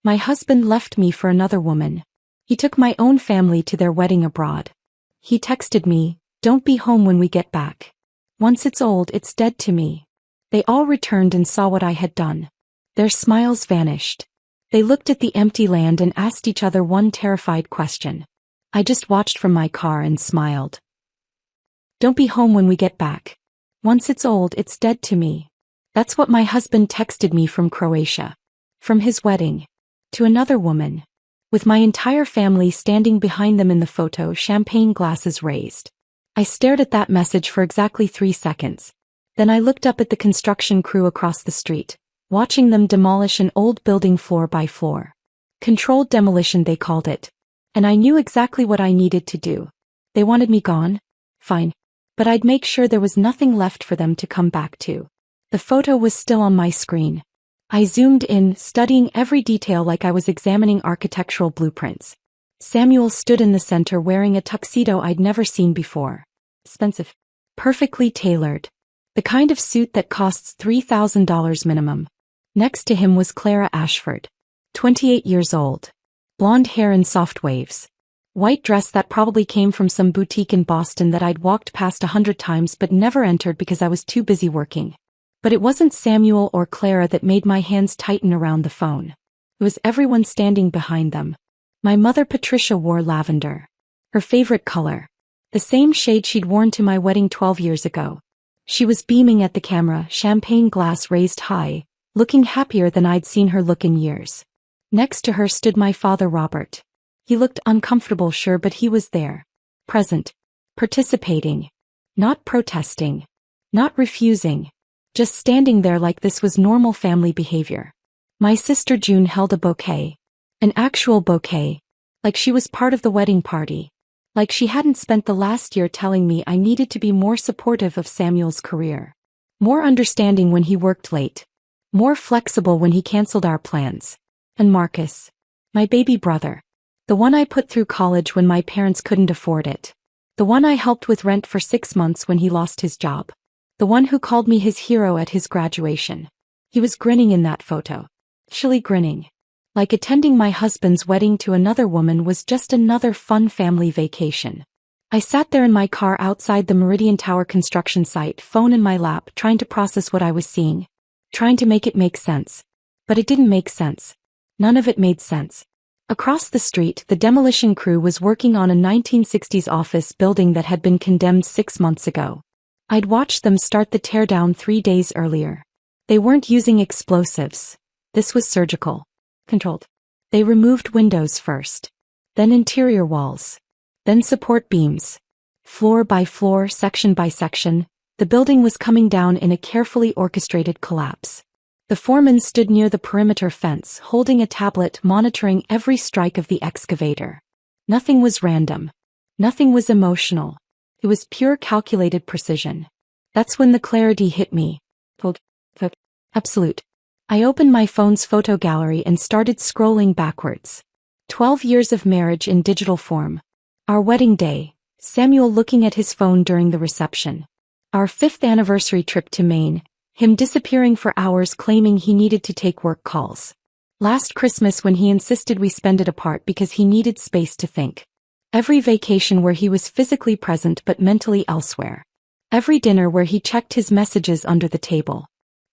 My husband left me for another woman. He took my own family to their wedding abroad. He texted me, "Don't be home when we get back. Once it's old, it's dead to me." They all returned and saw what I had done. Their smiles vanished. They looked at the empty land and asked each other one terrified question. I just watched from my car and smiled. "Don't be home when we get back. Once it's old, it's dead to me." That's what my husband texted me from Croatia. From his wedding. To another woman. With my entire family standing behind them in the photo, champagne glasses raised. I stared at that message for exactly 3 seconds. Then I looked up at the construction crew across the street, watching them demolish an old building floor by floor. Controlled demolition, they called it. And I knew exactly what I needed to do. They wanted me gone? Fine. But I'd make sure there was nothing left for them to come back to. The photo was still on my screen. I zoomed in, studying every detail like I was examining architectural blueprints. Samuel stood in the center wearing a tuxedo I'd never seen before. Expensive. Perfectly tailored. The kind of suit that costs $3,000 minimum. Next to him was Clara Ashford. 28 years old. Blonde hair in soft waves. White dress that probably came from some boutique in Boston that I'd walked past 100 times but never entered because I was too busy working. But it wasn't Samuel or Clara that made my hands tighten around the phone. It was everyone standing behind them. My mother Patricia wore lavender. Her favorite color. The same shade she'd worn to my wedding 12 years ago. She was beaming at the camera, champagne glass raised high, looking happier than I'd seen her look in years. Next to her stood my father Robert. He looked uncomfortable, sure, but he was there. Present. Participating. Not protesting. Not refusing. Just standing there like this was normal family behavior. My sister June held a bouquet. An actual bouquet. Like she was part of the wedding party. Like she hadn't spent the last year telling me I needed to be more supportive of Samuel's career. More understanding when he worked late. More flexible when he canceled our plans. And Marcus. My baby brother. The one I put through college when my parents couldn't afford it. The one I helped with rent for 6 months when he lost his job. The one who called me his hero at his graduation. He was grinning in that photo. Chilly grinning. Like attending my husband's wedding to another woman was just another fun family vacation. I sat there in my car outside the Meridian Tower construction site, phone in my lap, trying to process what I was seeing. Trying to make it make sense. But it didn't make sense. None of it made sense. Across the street, the demolition crew was working on a 1960s office building that had been condemned 6 months ago. I'd watched them start the teardown 3 days earlier. They weren't using explosives. This was surgical. Controlled. They removed windows first. Then interior walls. Then support beams. Floor by floor, section by section, the building was coming down in a carefully orchestrated collapse. The foreman stood near the perimeter fence, holding a tablet, monitoring every strike of the excavator. Nothing was random. Nothing was emotional. It was pure calculated precision. That's when the clarity hit me. Absolute. I opened my phone's photo gallery and started scrolling backwards. 12 years of marriage in digital form. Our wedding day, Samuel looking at his phone during the reception. Our 5th anniversary trip to Maine, him disappearing for hours claiming he needed to take work calls. Last Christmas when he insisted we spend it apart because he needed space to think. Every vacation where he was physically present but mentally elsewhere. Every dinner where he checked his messages under the table.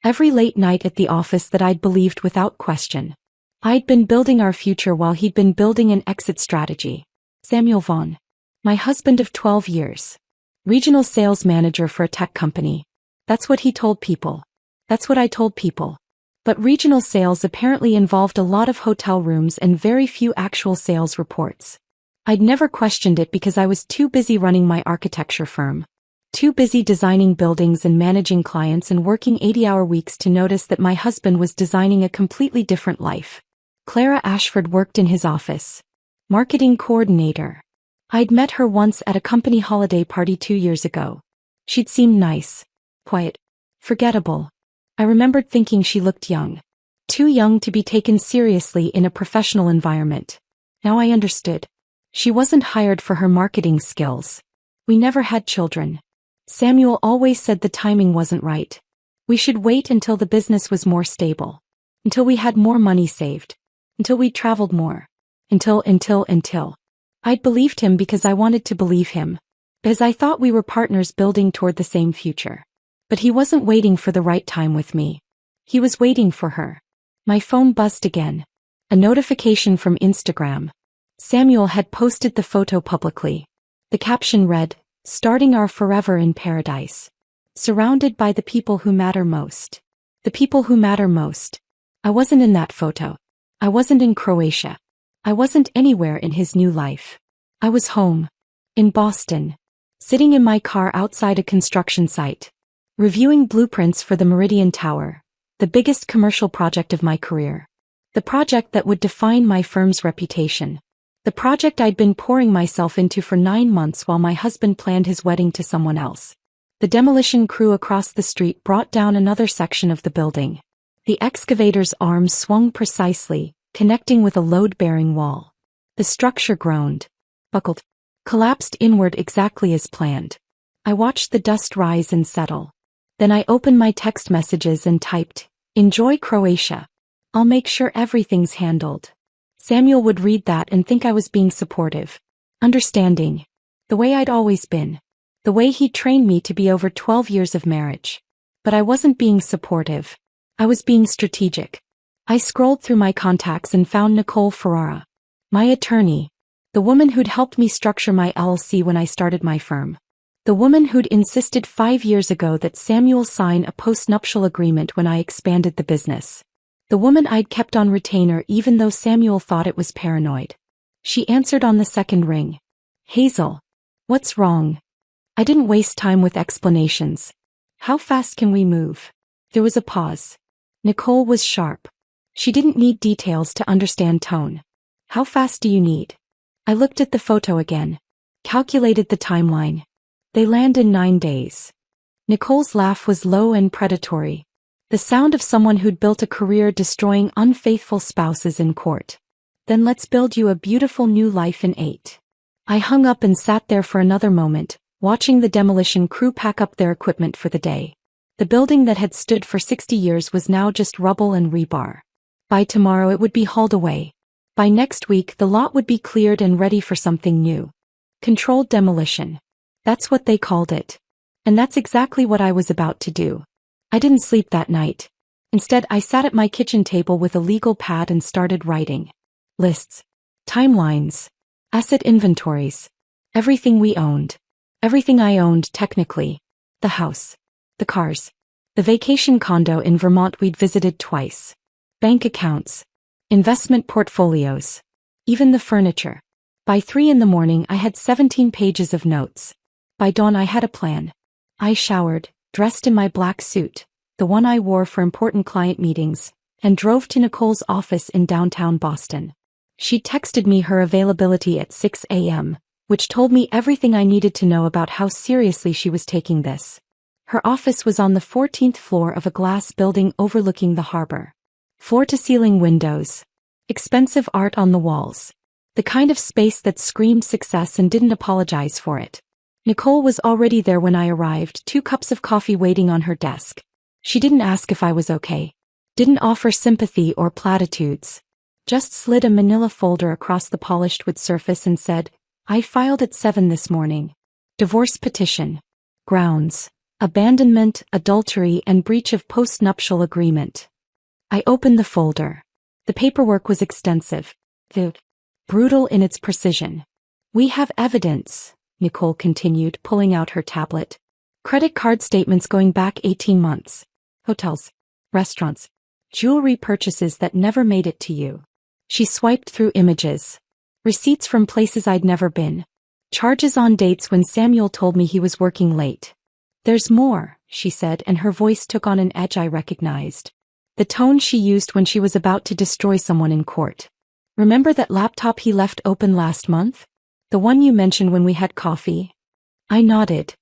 Every late night at the office that I'd believed without question. I'd been building our future while he'd been building an exit strategy. Samuel Vaughn. My husband of 12 years. Regional sales manager for a tech company. That's what he told people. That's what I told people. But regional sales apparently involved a lot of hotel rooms and very few actual sales reports. I'd never questioned it because I was too busy running my architecture firm. Too busy designing buildings and managing clients and working 80-hour weeks to notice that my husband was designing a completely different life. Clara Ashford worked in his office. Marketing coordinator. I'd met her once at a company holiday party 2 years ago. She'd seemed nice. Quiet. Forgettable. I remembered thinking she looked young. Too young to be taken seriously in a professional environment. Now I understood. She wasn't hired for her marketing skills. We never had children. Samuel always said the timing wasn't right. We should wait until the business was more stable. Until we had more money saved. Until we traveled more. Until. I'd believed him because I wanted to believe him. Because I thought we were partners building toward the same future. But he wasn't waiting for the right time with me. He was waiting for her. My phone buzzed again. A notification from Instagram. Samuel had posted the photo publicly. The caption read, "Starting our forever in paradise. Surrounded by the people who matter most." The people who matter most. I wasn't in that photo. I wasn't in Croatia. I wasn't anywhere in his new life. I was home. In Boston. Sitting in my car outside a construction site. Reviewing blueprints for the Meridian Tower. The biggest commercial project of my career. The project that would define my firm's reputation. The project I'd been pouring myself into for 9 months while my husband planned his wedding to someone else. The demolition crew across the street brought down another section of the building. The excavator's arms swung precisely, connecting with a load-bearing wall. The structure groaned, buckled, collapsed inward exactly as planned. I watched the dust rise and settle. Then I opened my text messages and typed, "Enjoy Croatia. I'll make sure everything's handled." Samuel would read that and think I was being supportive. Understanding. The way I'd always been. The way he trained me to be over 12 years of marriage. But I wasn't being supportive. I was being strategic. I scrolled through my contacts and found Nicole Ferrara. My attorney. The woman who'd helped me structure my LLC when I started my firm. The woman who'd insisted 5 years ago that Samuel sign a post-nuptial agreement when I expanded the business. The woman I'd kept on retainer even though Samuel thought it was paranoid. She answered on the second ring. "Hazel. What's wrong?" I didn't waste time with explanations. "How fast can we move?" There was a pause. Nicole was sharp. She didn't need details to understand tone. "How fast do you need?" I looked at the photo again. Calculated the timeline. They land in 9 days. Nicole's laugh was low and predatory. The sound of someone who'd built a career destroying unfaithful spouses in court. "Then let's build you a beautiful new life in 8. I hung up and sat there for another moment, watching the demolition crew pack up their equipment for the day. The building that had stood for 60 years was now just rubble and rebar. By tomorrow it would be hauled away. By next week the lot would be cleared and ready for something new. Controlled demolition. That's what they called it. And that's exactly what I was about to do. I didn't sleep that night. Instead, I sat at my kitchen table with a legal pad and started writing. Lists. Timelines. Asset inventories. Everything we owned. Everything I owned technically. The house. The cars. The vacation condo in Vermont we'd visited twice. Bank accounts. Investment portfolios. Even the furniture. By 3 in the morning I had 17 pages of notes. By dawn I had a plan. I showered, dressed in my black suit, the one I wore for important client meetings, and drove to Nicole's office in downtown Boston. She texted me her availability at 6 a.m., which told me everything I needed to know about how seriously she was taking this. Her office was on the 14th floor of a glass building overlooking the harbor. Floor-to-ceiling windows. Expensive art on the walls. The kind of space that screamed success and didn't apologize for it. Nicole was already there when I arrived, 2 cups of coffee waiting on her desk. She didn't ask if I was okay. Didn't offer sympathy or platitudes. Just slid a manila folder across the polished wood surface and said, "I filed at 7 this morning. Divorce petition. Grounds. Abandonment, adultery, and breach of post-nuptial agreement." I opened the folder. The paperwork was extensive. Brutal in its precision. "We have evidence," Nicole continued, pulling out her tablet. "Credit card statements going back 18 months. Hotels. Restaurants. Jewelry purchases that never made it to you." She swiped through images. Receipts from places I'd never been. Charges on dates when Samuel told me he was working late. "There's more," she said, and her voice took on an edge I recognized. The tone she used when she was about to destroy someone in court. "Remember that laptop he left open last month? The one you mentioned when we had coffee?" I nodded.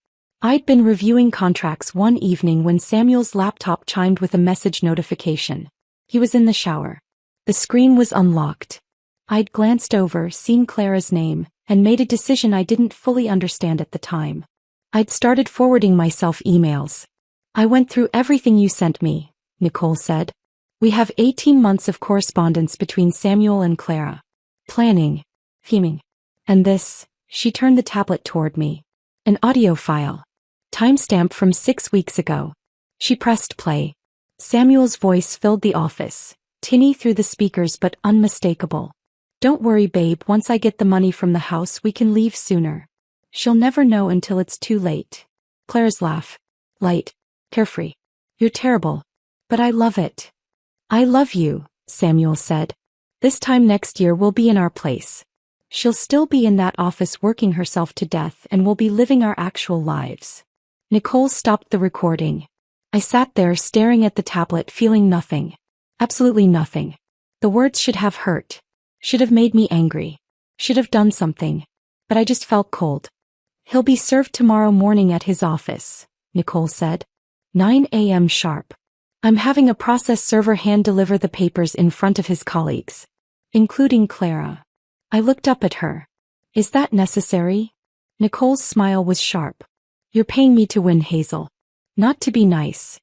I'd been reviewing contracts one evening when Samuel's laptop chimed with a message notification. He was in the shower. The screen was unlocked. I'd glanced over, seen Clara's name, and made a decision I didn't fully understand at the time. I'd started forwarding myself emails. "I went through everything you sent me," Nicole said. We have 18 months of correspondence between Samuel and Clara. Planning. Theming. And this, she turned the tablet toward me. An audio file. Timestamp from 6 weeks ago. She pressed play. Samuel's voice filled the office, tinny through the speakers but unmistakable. Don't worry, babe, once I get the money from the house we can leave sooner. She'll never know until it's too late. Claire's laugh. Light. Carefree. You're terrible. But I love it. I love you, Samuel said. This time next year we'll be in our place. She'll still be in that office working herself to death and we'll be living our actual lives. Nicole stopped the recording. I sat there staring at the tablet feeling nothing. Absolutely nothing. The words should have hurt. Should have made me angry. Should have done something. But I just felt cold. He'll be served tomorrow morning at his office, Nicole said. 9 a.m. sharp. I'm having a process server hand-deliver the papers in front of his colleagues. Including Clara. I looked up at her. Is that necessary? Nicole's smile was sharp. You're paying me to win, Hazel. Not to be nice.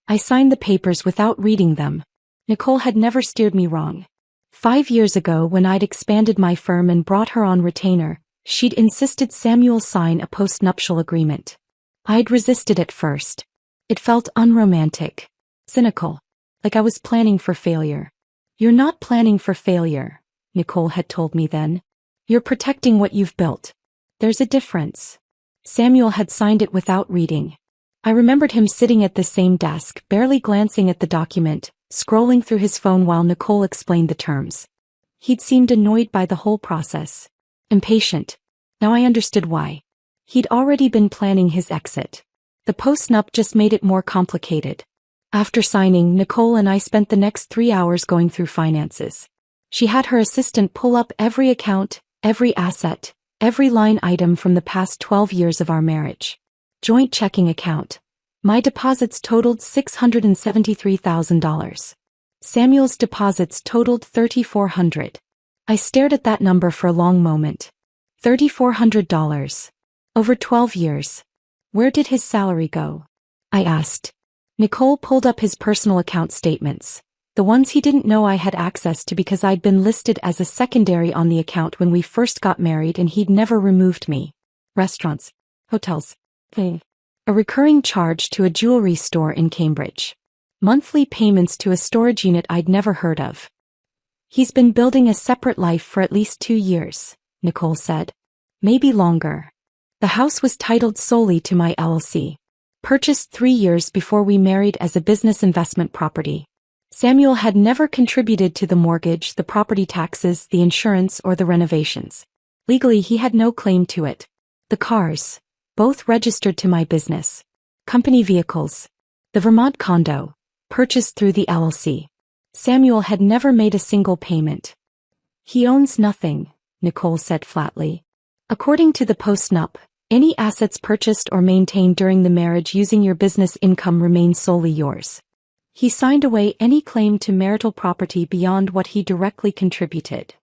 I signed the papers without reading them. Nicole had never steered me wrong. 5 years ago when I'd expanded my firm and brought her on retainer, she'd insisted Samuel sign a post-nuptial agreement. I'd resisted at first. It felt unromantic. Cynical. Like I was planning for failure. You're not planning for failure, Nicole had told me then. You're protecting what you've built. There's a difference. Samuel had signed it without reading. I remembered him sitting at the same desk, barely glancing at the document, scrolling through his phone while Nicole explained the terms. He'd seemed annoyed by the whole process. Impatient. Now I understood why. He'd already been planning his exit. The post-nup just made it more complicated. After signing, Nicole and I spent the next 3 hours going through finances. She had her assistant pull up every account, every asset, every line item from the past 12 years of our marriage. Joint checking account. My deposits totaled $673,000. Samuel's deposits totaled $3,400. I stared at that number for a long moment. $3,400. Over 12 years. Where did his salary go? I asked. Nicole pulled up his personal account statements. The ones he didn't know I had access to because I'd been listed as a secondary on the account when we first got married and he'd never removed me. Restaurants. Hotels. A recurring charge to a jewelry store in Cambridge. Monthly payments to a storage unit I'd never heard of. He's been building a separate life for at least 2 years, Nicole said. Maybe longer. The house was titled solely to my LLC. Purchased 3 years before we married as a business investment property. Samuel had never contributed to the mortgage, the property taxes, the insurance, or the renovations. Legally, he had no claim to it. The cars, both registered to my business. Company vehicles. The Vermont condo, purchased through the LLC. Samuel had never made a single payment. He owns nothing, Nicole said flatly. According to the post-nup, any assets purchased or maintained during the marriage using your business income remain solely yours. He signed away any claim to marital property beyond what he directly contributed.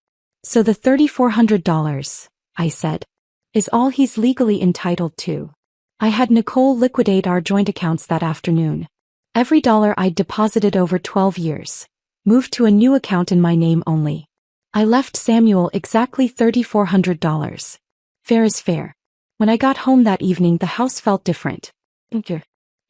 So the $3,400, I said, is all he's legally entitled to. I had Nicole liquidate our joint accounts that afternoon. Every dollar I'd deposited over 12 years. Moved to a new account in my name only. I left Samuel exactly $3,400. Fair is fair. When I got home that evening the house felt different.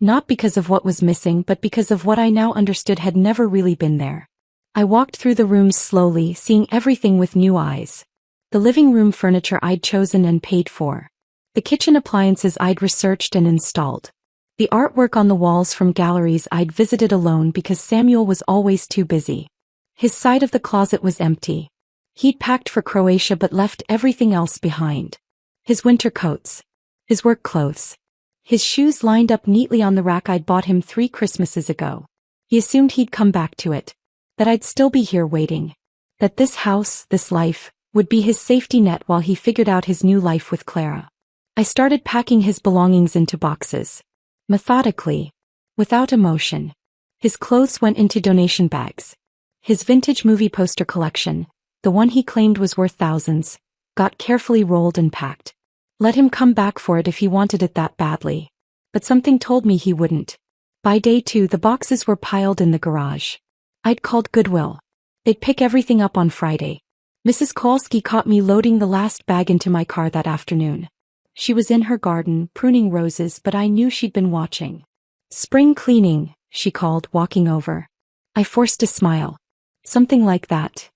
Not because of what was missing but because of what I now understood had never really been there. I walked through the rooms slowly, seeing everything with new eyes. The living room furniture I'd chosen and paid for. The kitchen appliances I'd researched and installed. The artwork on the walls from galleries I'd visited alone because Samuel was always too busy. His side of the closet was empty. He'd packed for Croatia but left everything else behind. His winter coats. His work clothes. His shoes lined up neatly on the rack I'd bought him 3 Christmases ago. He assumed he'd come back to it. That I'd still be here waiting. That this house, this life, would be his safety net while he figured out his new life with Clara. I started packing his belongings into boxes. Methodically. Without emotion. His clothes went into donation bags. His vintage movie poster collection, the one he claimed was worth thousands, got carefully rolled and packed. Let him come back for it if he wanted it that badly. But something told me he wouldn't. By day 2 the boxes were piled in the garage. I'd called Goodwill. They'd pick everything up on Friday. Mrs. Kowalski caught me loading the last bag into my car that afternoon. She was in her garden, pruning roses, but I knew she'd been watching. "Spring cleaning," she called, walking over. I forced a smile. "Something like that."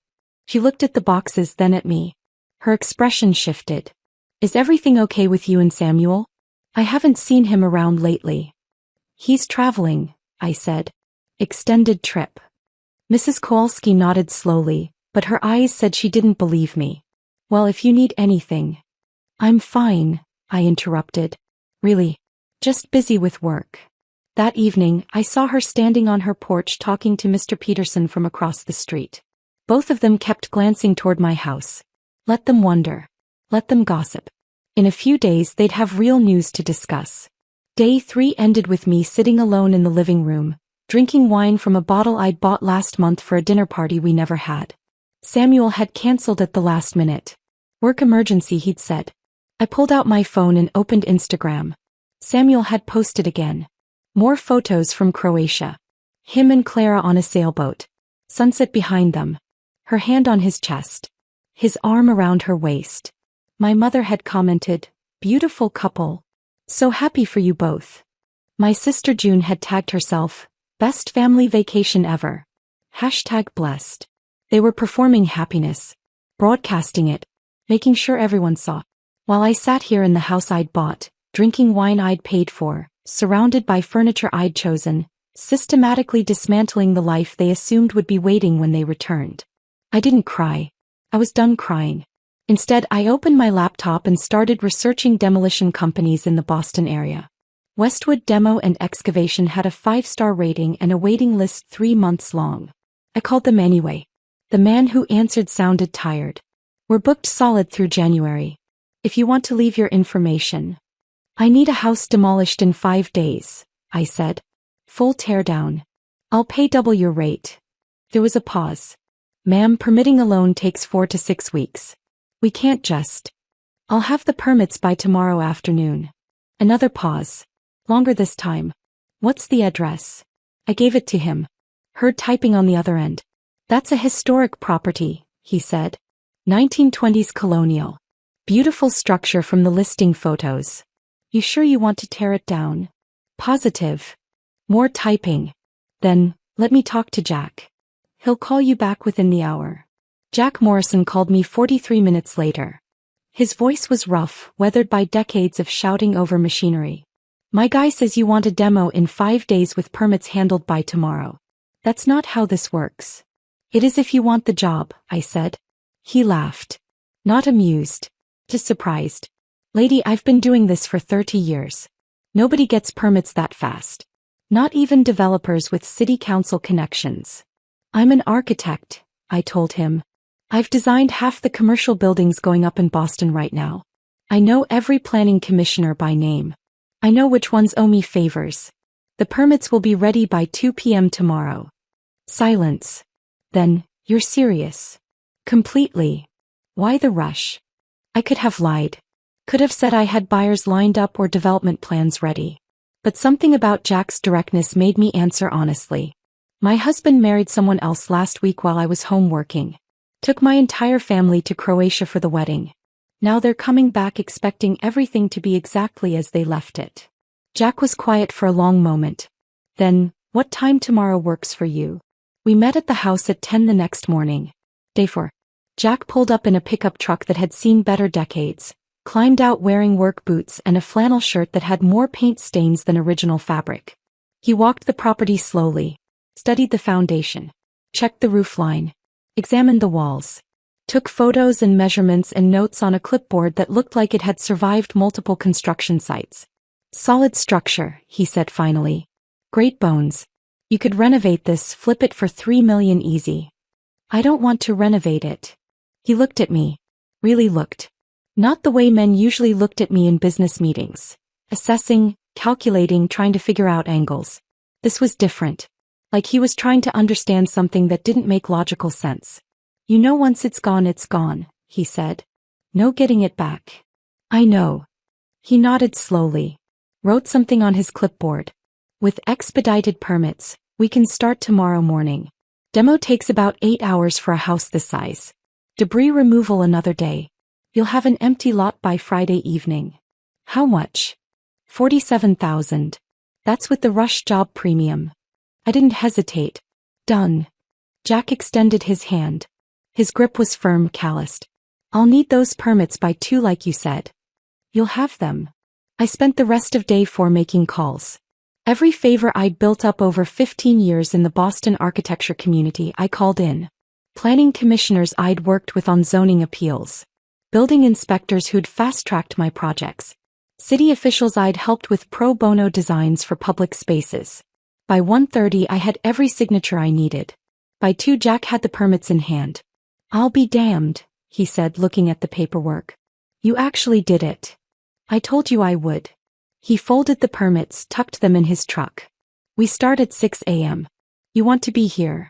She looked at the boxes, then at me. Her expression shifted. "Is everything okay with you and Samuel? I haven't seen him around lately." "He's traveling," I said. "Extended trip." Mrs. Kowalski nodded slowly, but her eyes said she didn't believe me. "Well, if you need anything." "I'm fine," I interrupted. "Really? Just busy with work." That evening, I saw her standing on her porch talking to Mr. Peterson from across the street. Both of them kept glancing toward my house. Let them wonder. Let them gossip. In a few days they'd have real news to discuss. Day 3 ended with me sitting alone in the living room, drinking wine from a bottle I'd bought last month for a dinner party we never had. Samuel had canceled at the last minute. "Work emergency," he'd said. I pulled out my phone and opened Instagram. Samuel had posted again. More photos from Croatia. Him and Clara on a sailboat. Sunset behind them. Her hand on his chest. His arm around her waist. My mother had commented, "Beautiful couple. So happy for you both." My sister June had tagged herself, "Best family vacation ever." #blessed. They were performing happiness. Broadcasting it. Making sure everyone saw. While I sat here in the house I'd bought, drinking wine I'd paid for, surrounded by furniture I'd chosen, systematically dismantling the life they assumed would be waiting when they returned. I didn't cry. I was done crying. Instead, I opened my laptop and started researching demolition companies in the Boston area. Westwood Demo and Excavation had a 5-star rating and a waiting list 3 months long. I called them anyway. The man who answered sounded tired. "We're booked solid through January. If you want to leave your information." "I need a house demolished in 5 days, I said. "Full teardown. I'll pay double your rate." There was a pause. "Ma'am, permitting alone takes 4 to 6 weeks. We can't just." "I'll have the permits by tomorrow afternoon." Another pause. Longer this time. "What's the address?" I gave it to him. Heard typing on the other end. "That's a historic property," he said. 1920s colonial. Beautiful structure from the listing photos. "You sure you want to tear it down?" "Positive." More typing. Then, "Let me talk to Jack. He'll call you back within the hour." Jack Morrison called me 43 minutes later. His voice was rough, weathered by decades of shouting over machinery. "My guy says you want a demo in 5 days with permits handled by tomorrow. That's not how this works." "It is if you want the job," I said. He laughed. Not amused. Just surprised. "Lady, I've been doing this for 30 years. Nobody gets permits that fast. Not even developers with city council connections." "I'm an architect," I told him. "I've designed half the commercial buildings going up in Boston right now. I know every planning commissioner by name. I know which ones owe me favors. The permits will be ready by 2 p.m. tomorrow." Silence. Then, "You're serious?" "Completely." "Why the rush?" I could have lied. Could have said I had buyers lined up or development plans ready. But something about Jack's directness made me answer honestly. "My husband married someone else last week while I was home working. Took my entire family to Croatia for the wedding. Now they're coming back expecting everything to be exactly as they left it." Jack was quiet for a long moment. Then, "What time tomorrow works for you?" We met at the house at 10 the next morning. Day 4. Jack pulled up in a pickup truck that had seen better decades, climbed out wearing work boots and a flannel shirt that had more paint stains than original fabric. He walked the property slowly, studied the foundation, checked the roof line, examined the walls, took photos and measurements and notes on a clipboard that looked like it had survived multiple construction sites. "Solid structure," he said finally. "Great bones. You could renovate this, flip it for $3 million easy." "I don't want to renovate it." He looked at me. Really looked. Not the way men usually looked at me in business meetings. Assessing, calculating, trying to figure out angles. This was different. Like he was trying to understand something that didn't make logical sense. "You know once it's gone, he said. "No getting it back." "I know." He nodded slowly. Wrote something on his clipboard. "With expedited permits, we can start tomorrow morning. Demo takes about 8 hours for a house this size. Debris removal another day. You'll have an empty lot by Friday evening. How much? 47,000. That's with the rush job premium. I didn't hesitate. Done. Jack extended his hand. His grip was firm, calloused. I'll need those permits by 2 like you said. You'll have them. I spent the rest of day 4 making calls. Every favor I'd built up over 15 years in the Boston architecture community I called in. Planning commissioners I'd worked with on zoning appeals. Building inspectors who'd fast-tracked my projects. City officials I'd helped with pro bono designs for public spaces. By 1:30 I had every signature I needed. By 2 Jack had the permits in hand. I'll be damned, he said looking at the paperwork. You actually did it. I told you I would. He folded the permits, tucked them in his truck. We start at 6 a.m. You want to be here.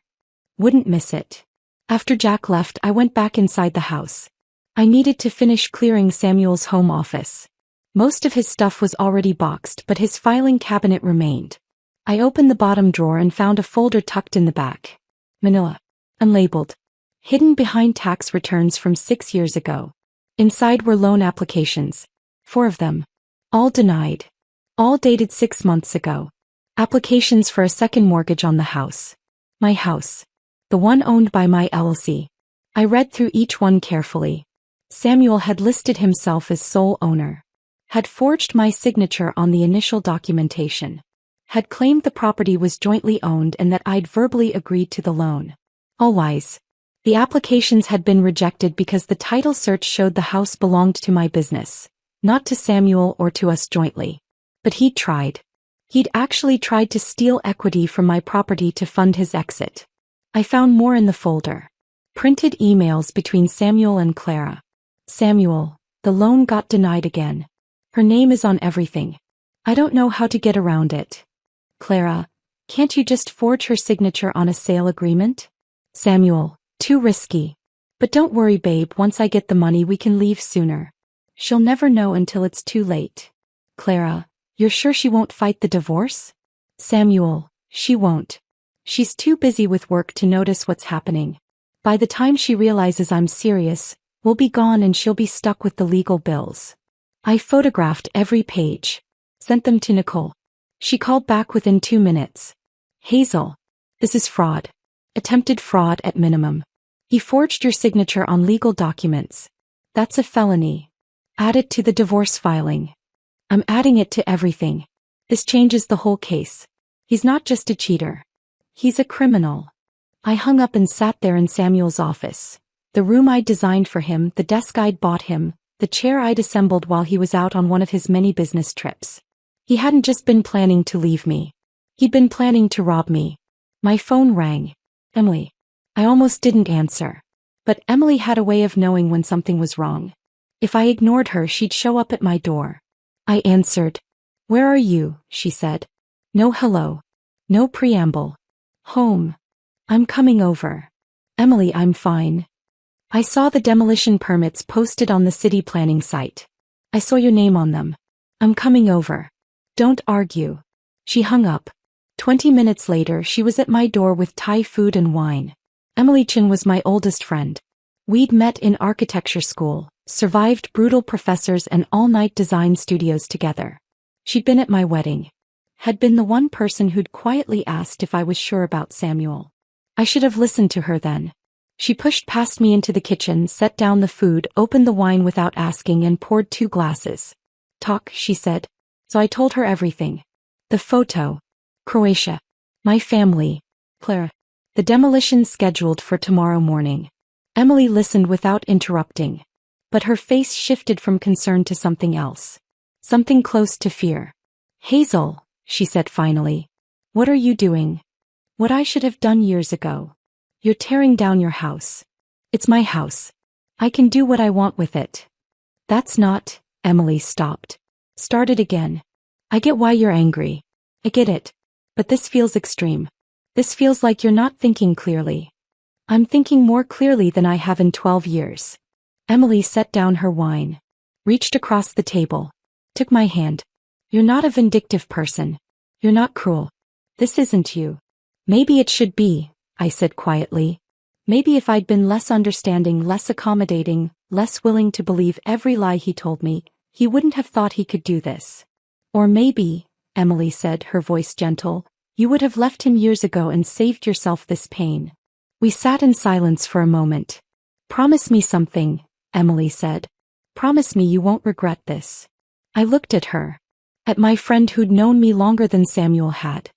Wouldn't miss it. After Jack left, I went back inside the house. I needed to finish clearing Samuel's home office. Most of his stuff was already boxed, but his filing cabinet remained. I opened the bottom drawer and found a folder tucked in the back. Manila. Unlabeled. Hidden behind tax returns from 6 years ago. Inside were loan applications. 4 of them. All denied. All dated 6 months ago. Applications for a second mortgage on the house. My house. The one owned by my LLC. I read through each one carefully. Samuel had listed himself as sole owner. Had forged my signature on the initial documentation. Had claimed the property was jointly owned and that I'd verbally agreed to the loan. All lies. The applications had been rejected because the title search showed the house belonged to my business, not to Samuel or to us jointly. But he'd tried. He'd actually tried to steal equity from my property to fund his exit. I found more in the folder. Printed emails between Samuel and Clara. Samuel, the loan got denied again. Her name is on everything. I don't know how to get around it. Clara, can't you just forge her signature on a sale agreement? Samuel, too risky. But don't worry, babe, once I get the money we can leave sooner. She'll never know until it's too late. Clara, you're sure she won't fight the divorce? Samuel, she won't. She's too busy with work to notice what's happening. By the time she realizes I'm serious, we'll be gone and she'll be stuck with the legal bills. I photographed every page. Sent them to Nicole. She called back within 2 minutes. Hazel. This is fraud. Attempted fraud at minimum. He forged your signature on legal documents. That's a felony. Add it to the divorce filing. I'm adding it to everything. This changes the whole case. He's not just a cheater. He's a criminal. I hung up and sat there in Samuel's office. The room I'd designed for him, the desk I'd bought him, the chair I'd assembled while he was out on one of his many business trips. He hadn't just been planning to leave me. He'd been planning to rob me. My phone rang. Emily. I almost didn't answer. But Emily had a way of knowing when something was wrong. If I ignored her, she'd show up at my door. I answered. Where are you? She said. No hello. No preamble. Home. I'm coming over. Emily, I'm fine. I saw the demolition permits posted on the city planning site. I saw your name on them. I'm coming over. Don't argue. She hung up. 20 minutes later, she was at my door with Thai food and wine. Emily Chin was my oldest friend. We'd met in architecture school, survived brutal professors and all-night design studios together. She'd been at my wedding. Had been the one person who'd quietly asked if I was sure about Samuel. I should have listened to her then. She pushed past me into the kitchen, set down the food, opened the wine without asking and poured 2 glasses. Talk, she said. So I told her everything. The photo. Croatia. My family. Clara. The demolition scheduled for tomorrow morning. Emily listened without interrupting. But her face shifted from concern to something else. Something close to fear. Hazel, she said finally. What are you doing? What I should have done years ago. You're tearing down your house. It's my house. I can do what I want with it. That's not. Emily stopped. Started again. I get why you're angry. I get it. But this feels extreme. This feels like you're not thinking clearly. I'm thinking more clearly than I have in 12 years. Emily set down her wine. Reached across the table. Took my hand. You're not a vindictive person. You're not cruel. This isn't you. Maybe it should be, I said quietly. Maybe if I'd been less understanding, less accommodating, less willing to believe every lie he told me, he wouldn't have thought he could do this. Or maybe, Emily said, her voice gentle, you would have left him years ago and saved yourself this pain. We sat in silence for a moment. Promise me something, Emily said. Promise me you won't regret this. I looked at her. At my friend who'd known me longer than Samuel had.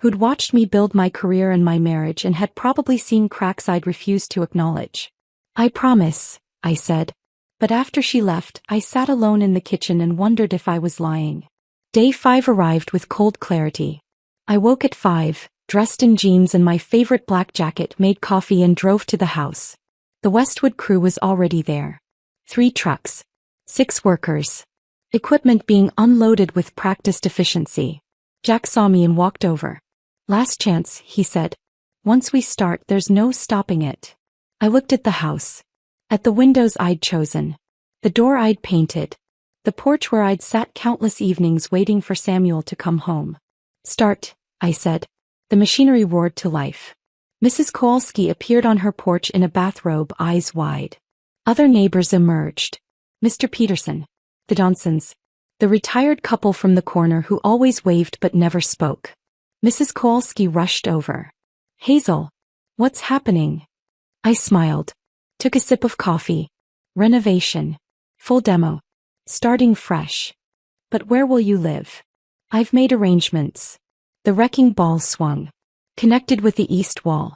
Who'd watched me build my career and my marriage and had probably seen cracks I'd refused to acknowledge. I promise, I said. But after she left, I sat alone in the kitchen and wondered if I was lying. Day 5 arrived with cold clarity. I woke at 5, dressed in jeans and my favorite black jacket, made coffee and drove to the house. The Westwood crew was already there. 3 trucks. 6 workers. Equipment being unloaded with practiced efficiency. Jack saw me and walked over. Last chance, he said. Once we start, there's no stopping it. I looked at the house. At the windows I'd chosen. The door I'd painted. The porch where I'd sat countless evenings waiting for Samuel to come home. Start, I said. The machinery roared to life. Mrs. Kowalski appeared on her porch in a bathrobe, eyes wide. Other neighbors emerged. Mr. Peterson. The Johnsons. The retired couple from the corner who always waved but never spoke. Mrs. Kowalski rushed over. Hazel. What's happening? I smiled. Took a sip of coffee. Renovation. Full demo. Starting fresh. But where will you live? I've made arrangements. The wrecking ball swung. Connected with the east wall.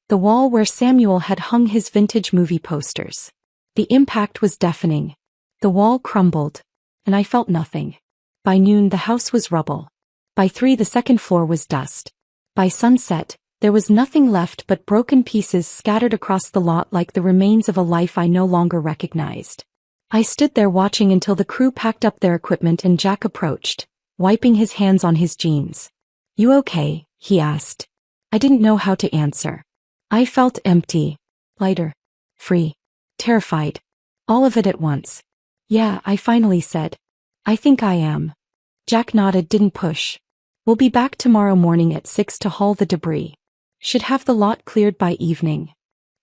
The wall where Samuel had hung his vintage movie posters. The impact was deafening. The wall crumbled. And I felt nothing. By noon the house was rubble. By 3 the second floor was dust. By sunset, there was nothing left but broken pieces scattered across the lot like the remains of a life I no longer recognized. I stood there watching until the crew packed up their equipment and Jack approached, wiping his hands on his jeans. You okay? He asked. I didn't know how to answer. I felt empty, lighter, free, terrified. All of it at once. Yeah, I finally said. I think I am. Jack nodded, didn't push. We'll be back tomorrow morning at 6 to haul the debris. Should have the lot cleared by evening.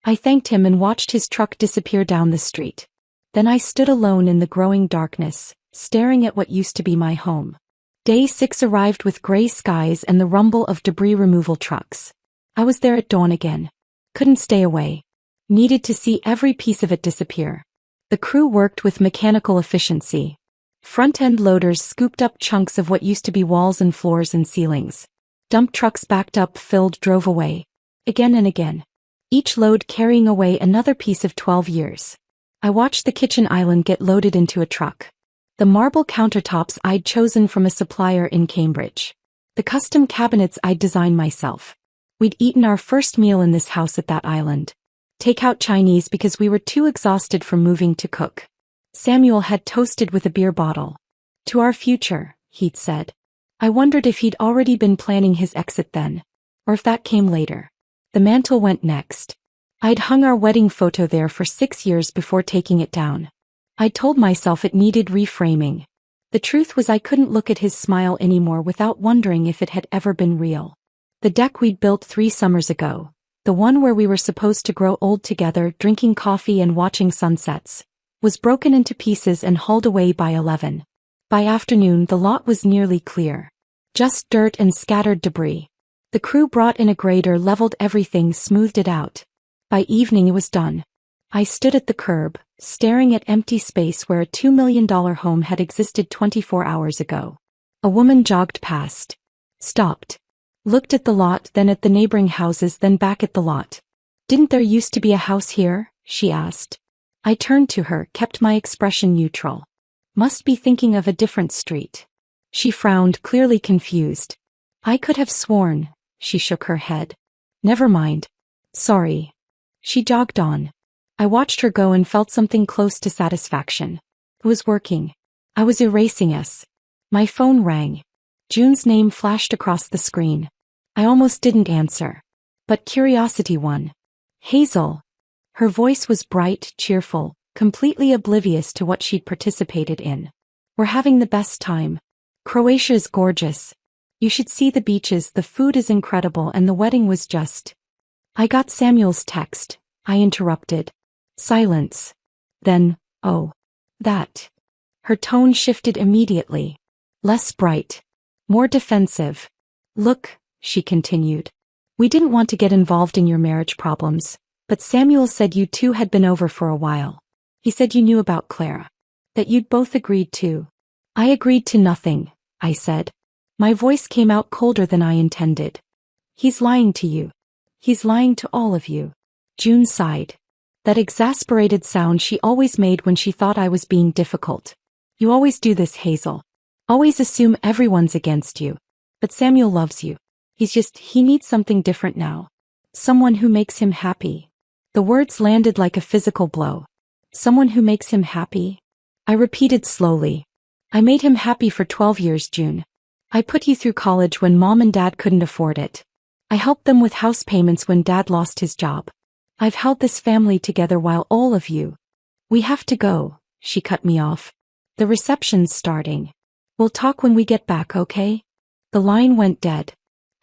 I thanked him and watched his truck disappear down the street. Then I stood alone in the growing darkness, staring at what used to be my home. Day 6 arrived with gray skies and the rumble of debris removal trucks. I was there at dawn again. Couldn't stay away. Needed to see every piece of it disappear. The crew worked with mechanical efficiency. Front-end loaders scooped up chunks of what used to be walls and floors and ceilings. Dump trucks backed up, filled, drove away. Again and again. Each load carrying away another piece of 12 years. I watched the kitchen island get loaded into a truck. The marble countertops I'd chosen from a supplier in Cambridge. The custom cabinets I'd designed myself. We'd eaten our first meal in this house at that island. Take-out Chinese because we were too exhausted from moving to cook. Samuel had toasted with a beer bottle. To our future, he'd said. I wondered if he'd already been planning his exit then. Or if that came later. The mantle went next. I'd hung our wedding photo there for 6 years before taking it down. I told myself it needed reframing. The truth was I couldn't look at his smile anymore without wondering if it had ever been real. The deck we'd built 3 summers ago. The one where we were supposed to grow old together, drinking coffee and watching sunsets. Was broken into pieces and hauled away by 11. By afternoon the lot was nearly clear. Just dirt and scattered debris. The crew brought in a grader, leveled everything, smoothed it out. By evening it was done. I stood at the curb, staring at empty space where a $2 million home had existed 24 hours ago. A woman jogged past. Stopped. Looked at the lot, then at the neighboring houses, then back at the lot. Didn't there used to be a house here? She asked. I turned to her, kept my expression neutral. Must be thinking of a different street. She frowned, clearly confused. I could have sworn. She shook her head. Never mind. Sorry. She jogged on. I watched her go and felt something close to satisfaction. It was working. I was erasing us. My phone rang. June's name flashed across the screen. I almost didn't answer. But curiosity won. Hazel. Her voice was bright, cheerful, completely oblivious to what she'd participated in. We're having the best time. Croatia is gorgeous. You should see the beaches, the food is incredible, and the wedding was just I got Samuel's text, I interrupted. Silence. Then, oh. That. Her tone shifted immediately. Less bright. More defensive. Look, she continued. We didn't want to get involved in your marriage problems, but Samuel said you two had been over for a while. He said you knew about Clara. That you'd both agreed to. I agreed to nothing, I said. My voice came out colder than I intended. He's lying to you. He's lying to all of you. June sighed. That exasperated sound she always made when she thought I was being difficult. You always do this, Hazel. Always assume everyone's against you. But Samuel loves you. He needs something different now. Someone who makes him happy. The words landed like a physical blow. Someone who makes him happy? I repeated slowly. I made him happy for 12 years, June. I put you through college when Mom and Dad couldn't afford it. I helped them with house payments when Dad lost his job. I've held this family together while all of you. We have to go, she cut me off. The reception's starting. We'll talk when we get back, okay? The line went dead.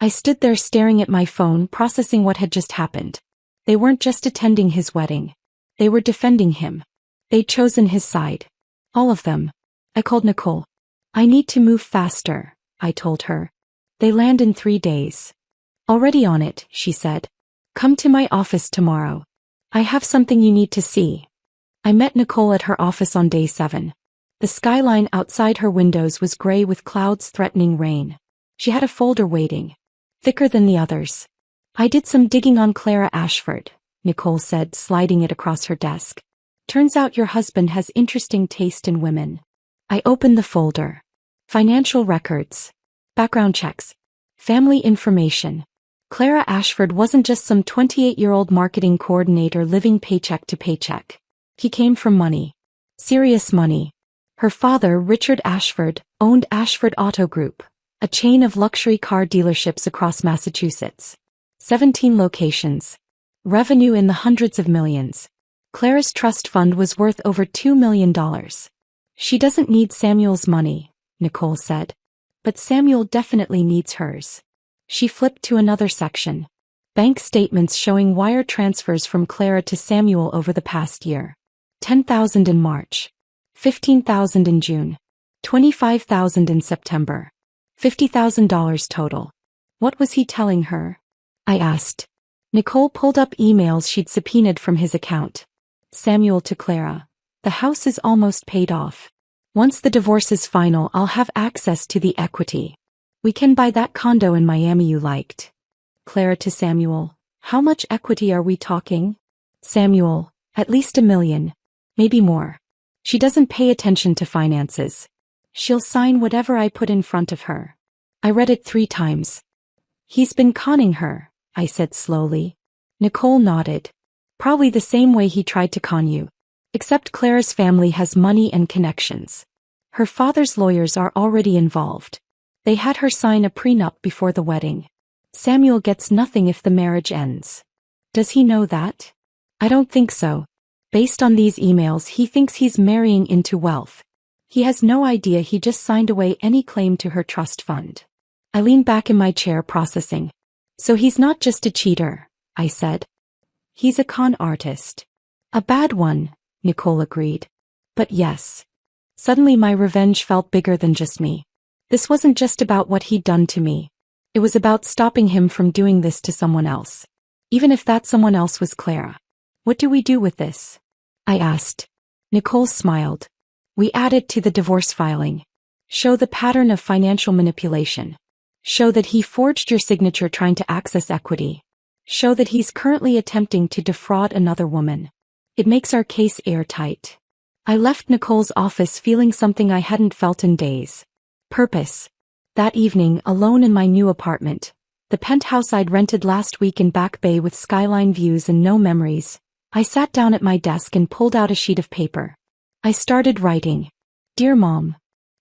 I stood there staring at my phone, processing what had just happened. They weren't just attending his wedding. They were defending him. They'd chosen his side. All of them. I called Nicole. I need to move faster, I told her. They land in 3 days. Already on it, she said. Come to my office tomorrow. I have something you need to see. I met Nicole at her office on day 7. The skyline outside her windows was gray with clouds threatening rain. She had a folder waiting. Thicker than the others. I did some digging on Clara Ashford, Nicole said, sliding it across her desk. Turns out your husband has interesting taste in women. I opened the folder. Financial records. Background checks. Family information. Clara Ashford wasn't just some 28-year-old marketing coordinator living paycheck to paycheck. He came from money. Serious money. Her father, Richard Ashford, owned Ashford Auto Group, a chain of luxury car dealerships across Massachusetts. 17 locations. Revenue in the hundreds of millions. Clara's trust fund was worth over $2 million. She doesn't need Samuel's money, Nicole said. But Samuel definitely needs hers. She flipped to another section. Bank statements showing wire transfers from Clara to Samuel over the past year. $10,000 in March. $15,000 in June. $25,000 in September. $50,000 total. What was he telling her? I asked. Nicole pulled up emails she'd subpoenaed from his account. Samuel to Clara. The house is almost paid off. Once the divorce is final, I'll have access to the equity. We can buy that condo in Miami you liked. Clara to Samuel. How much equity are we talking? Samuel. At least $1 million. Maybe more. She doesn't pay attention to finances. She'll sign whatever I put in front of her. I read it 3 times. He's been conning her, I said slowly. Nicole nodded. Probably the same way he tried to con you. Except Clara's family has money and connections. Her father's lawyers are already involved. They had her sign a prenup before the wedding. Samuel gets nothing if the marriage ends. Does he know that? I don't think so. Based on these emails, he thinks he's marrying into wealth. He has no idea he just signed away any claim to her trust fund. I leaned back in my chair processing. So he's not just a cheater, I said. He's a con artist. A bad one, Nicole agreed. But yes. Suddenly my revenge felt bigger than just me. This wasn't just about what he'd done to me. It was about stopping him from doing this to someone else. Even if that someone else was Clara. What do we do with this? I asked. Nicole smiled. We add it to the divorce filing. Show the pattern of financial manipulation. Show that he forged your signature trying to access equity. Show that he's currently attempting to defraud another woman. It makes our case airtight. I left Nicole's office feeling something I hadn't felt in days. Purpose. That evening, alone in my new apartment, the penthouse I'd rented last week in Back Bay with skyline views and no memories, I sat down at my desk and pulled out a sheet of paper. I started writing. Dear Mom.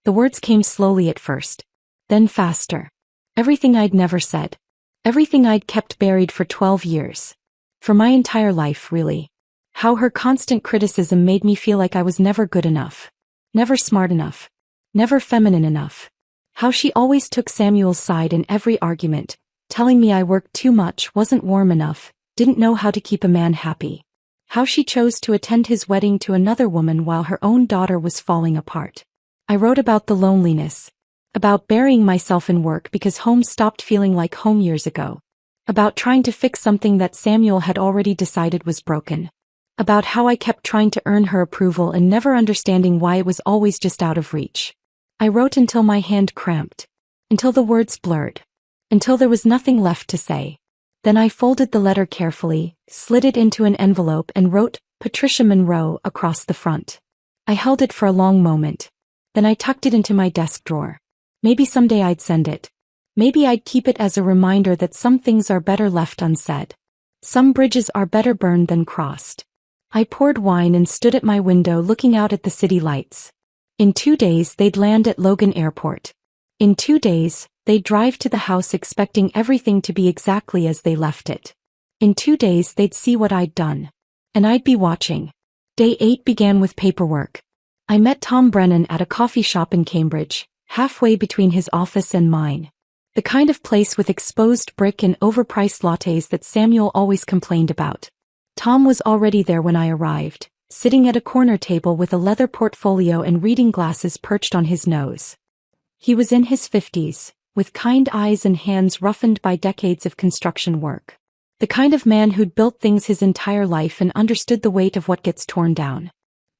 The words came slowly at first. Then faster. Everything I'd never said. Everything I'd kept buried for 12 years. For my entire life, really. How her constant criticism made me feel like I was never good enough. Never smart enough. Never feminine enough. How she always took Samuel's side in every argument, telling me I worked too much, wasn't warm enough, didn't know how to keep a man happy. How she chose to attend his wedding to another woman while her own daughter was falling apart. I wrote about the loneliness. About burying myself in work because home stopped feeling like home years ago. About trying to fix something that Samuel had already decided was broken. About how I kept trying to earn her approval and never understanding why it was always just out of reach. I wrote until my hand cramped. Until the words blurred. Until there was nothing left to say. Then I folded the letter carefully, slid it into an envelope and wrote, Patricia Monroe, across the front. I held it for a long moment. Then I tucked it into my desk drawer. Maybe someday I'd send it. Maybe I'd keep it as a reminder that some things are better left unsaid. Some bridges are better burned than crossed. I poured wine and stood at my window looking out at the city lights. In 2 days they'd land at Logan Airport. In 2 days, they'd drive to the house expecting everything to be exactly as they left it. In 2 days they'd see what I'd done. And I'd be watching. Day 8 began with paperwork. I met Tom Brennan at a coffee shop in Cambridge, halfway between his office and mine. The kind of place with exposed brick and overpriced lattes that Samuel always complained about. Tom was already there when I arrived, sitting at a corner table with a leather portfolio and reading glasses perched on his nose. He was in his 50s, with kind eyes and hands roughened by decades of construction work. The kind of man who'd built things his entire life and understood the weight of what gets torn down.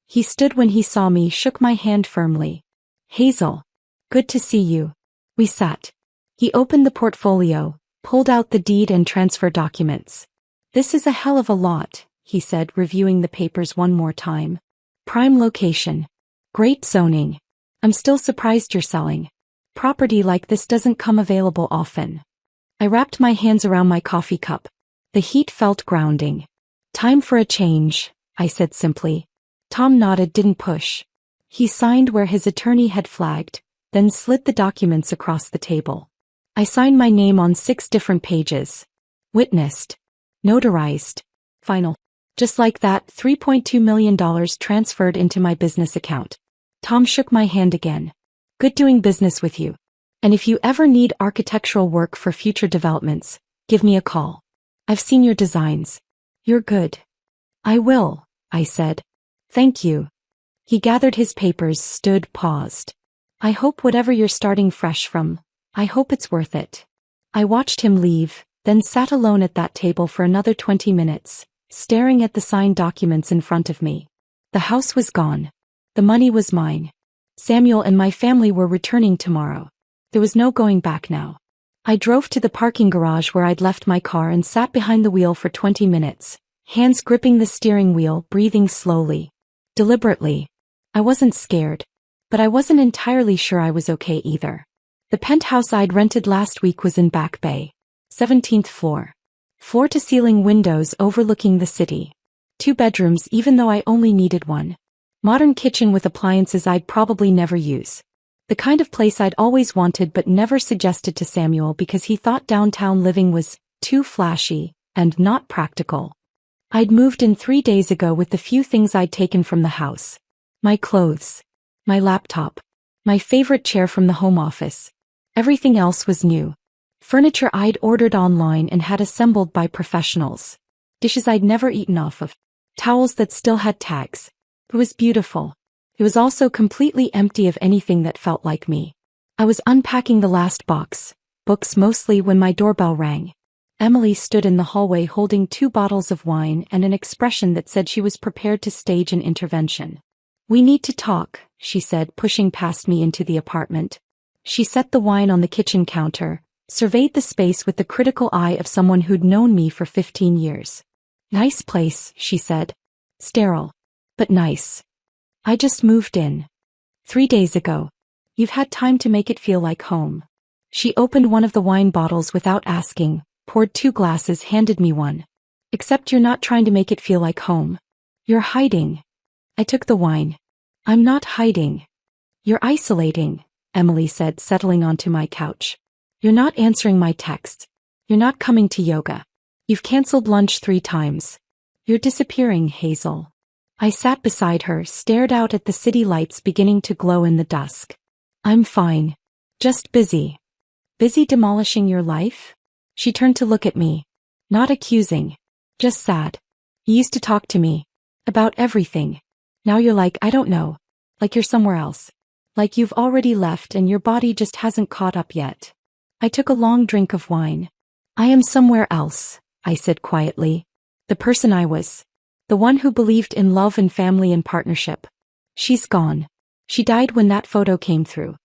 He stood when he saw me, shook my hand firmly. Hazel. Good to see you. We sat. He opened the portfolio, pulled out the deed and transfer documents. This is a hell of a lot, he said, reviewing the papers one more time. Prime location. Great zoning. I'm still surprised you're selling. Property like this doesn't come available often. I wrapped my hands around my coffee cup. The heat felt grounding. Time for a change, I said simply. Tom nodded, didn't push. He signed where his attorney had flagged, then slid the documents across the table. I signed my name on 6 different pages. Witnessed. Notarized. Final. Just like that, $3.2 million transferred into my business account. Tom shook my hand again. Good doing business with you. And if you ever need architectural work for future developments, give me a call. I've seen your designs. You're good. I will, I said. Thank you. He gathered his papers, stood, paused. I hope whatever you're starting fresh from, I hope it's worth it. I watched him leave, then sat alone at that table for another 20 minutes, staring at the signed documents in front of me. The house was gone. The money was mine. Samuel and my family were returning tomorrow. There was no going back now. I drove to the parking garage where I'd left my car and sat behind the wheel for 20 minutes, hands gripping the steering wheel, breathing slowly. Deliberately. I wasn't scared. But I wasn't entirely sure I was okay either. The penthouse I'd rented last week was in Back Bay. 17th floor. Floor-to-ceiling windows overlooking the city. 2 bedrooms even though I only needed one. Modern kitchen with appliances I'd probably never use. The kind of place I'd always wanted but never suggested to Samuel because he thought downtown living was too flashy and not practical. I'd moved in 3 days ago with the few things I'd taken from the house. My clothes. My laptop. My favorite chair from the home office. Everything else was new. Furniture I'd ordered online and had assembled by professionals. Dishes I'd never eaten off of. Towels that still had tags. It was beautiful. It was also completely empty of anything that felt like me. I was unpacking the last box, books mostly, when my doorbell rang. Emily stood in the hallway holding 2 bottles of wine and an expression that said she was prepared to stage an intervention. We need to talk, she said, pushing past me into the apartment. She set the wine on the kitchen counter, surveyed the space with the critical eye of someone who'd known me for 15 years. Nice place, she said. Sterile. But nice. I just moved in. 3 days ago. You've had time to make it feel like home. She opened one of the wine bottles without asking, poured 2 glasses, handed me one. Except you're not trying to make it feel like home. You're hiding. I took the wine. I'm not hiding. You're isolating, Emily said, settling onto my couch. You're not answering my texts. You're not coming to yoga. You've canceled lunch 3 times. You're disappearing, Hazel. I sat beside her, stared out at the city lights beginning to glow in the dusk. I'm fine. Just busy. Busy demolishing your life? She turned to look at me. Not accusing. Just sad. You used to talk to me. About everything. Now you're like, I don't know. Like you're somewhere else. Like you've already left and your body just hasn't caught up yet. I took a long drink of wine. I am somewhere else, I said quietly. The person I was. The one who believed in love and family and partnership. She's gone. She died when that photo came through.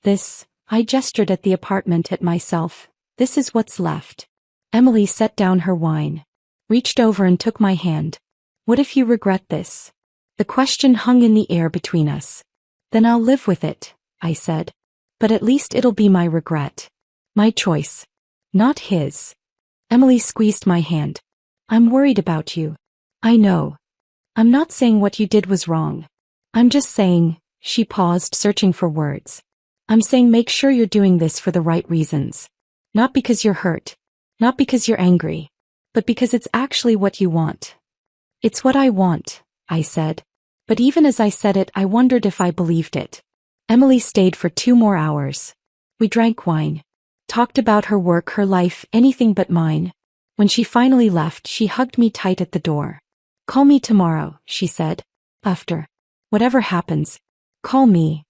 This, I gestured at the apartment at myself. This is what's left. Emily set down her wine. Reached over and took my hand. What if you regret this? The question hung in the air between us. Then I'll live with it, I said. But at least it'll be my regret. My choice. Not his. Emily squeezed my hand. I'm worried about you. I know. I'm not saying what you did was wrong. I'm just saying, she paused, searching for words. I'm saying make sure you're doing this for the right reasons. Not because you're hurt. Not because you're angry. But because it's actually what you want. It's what I want, I said. But even as I said it, I wondered if I believed it. Emily stayed for 2 more hours. We drank wine. Talked about her work, her life, anything but mine. When she finally left, she hugged me tight at the door. Call me tomorrow, she said. After. Whatever happens. Call me.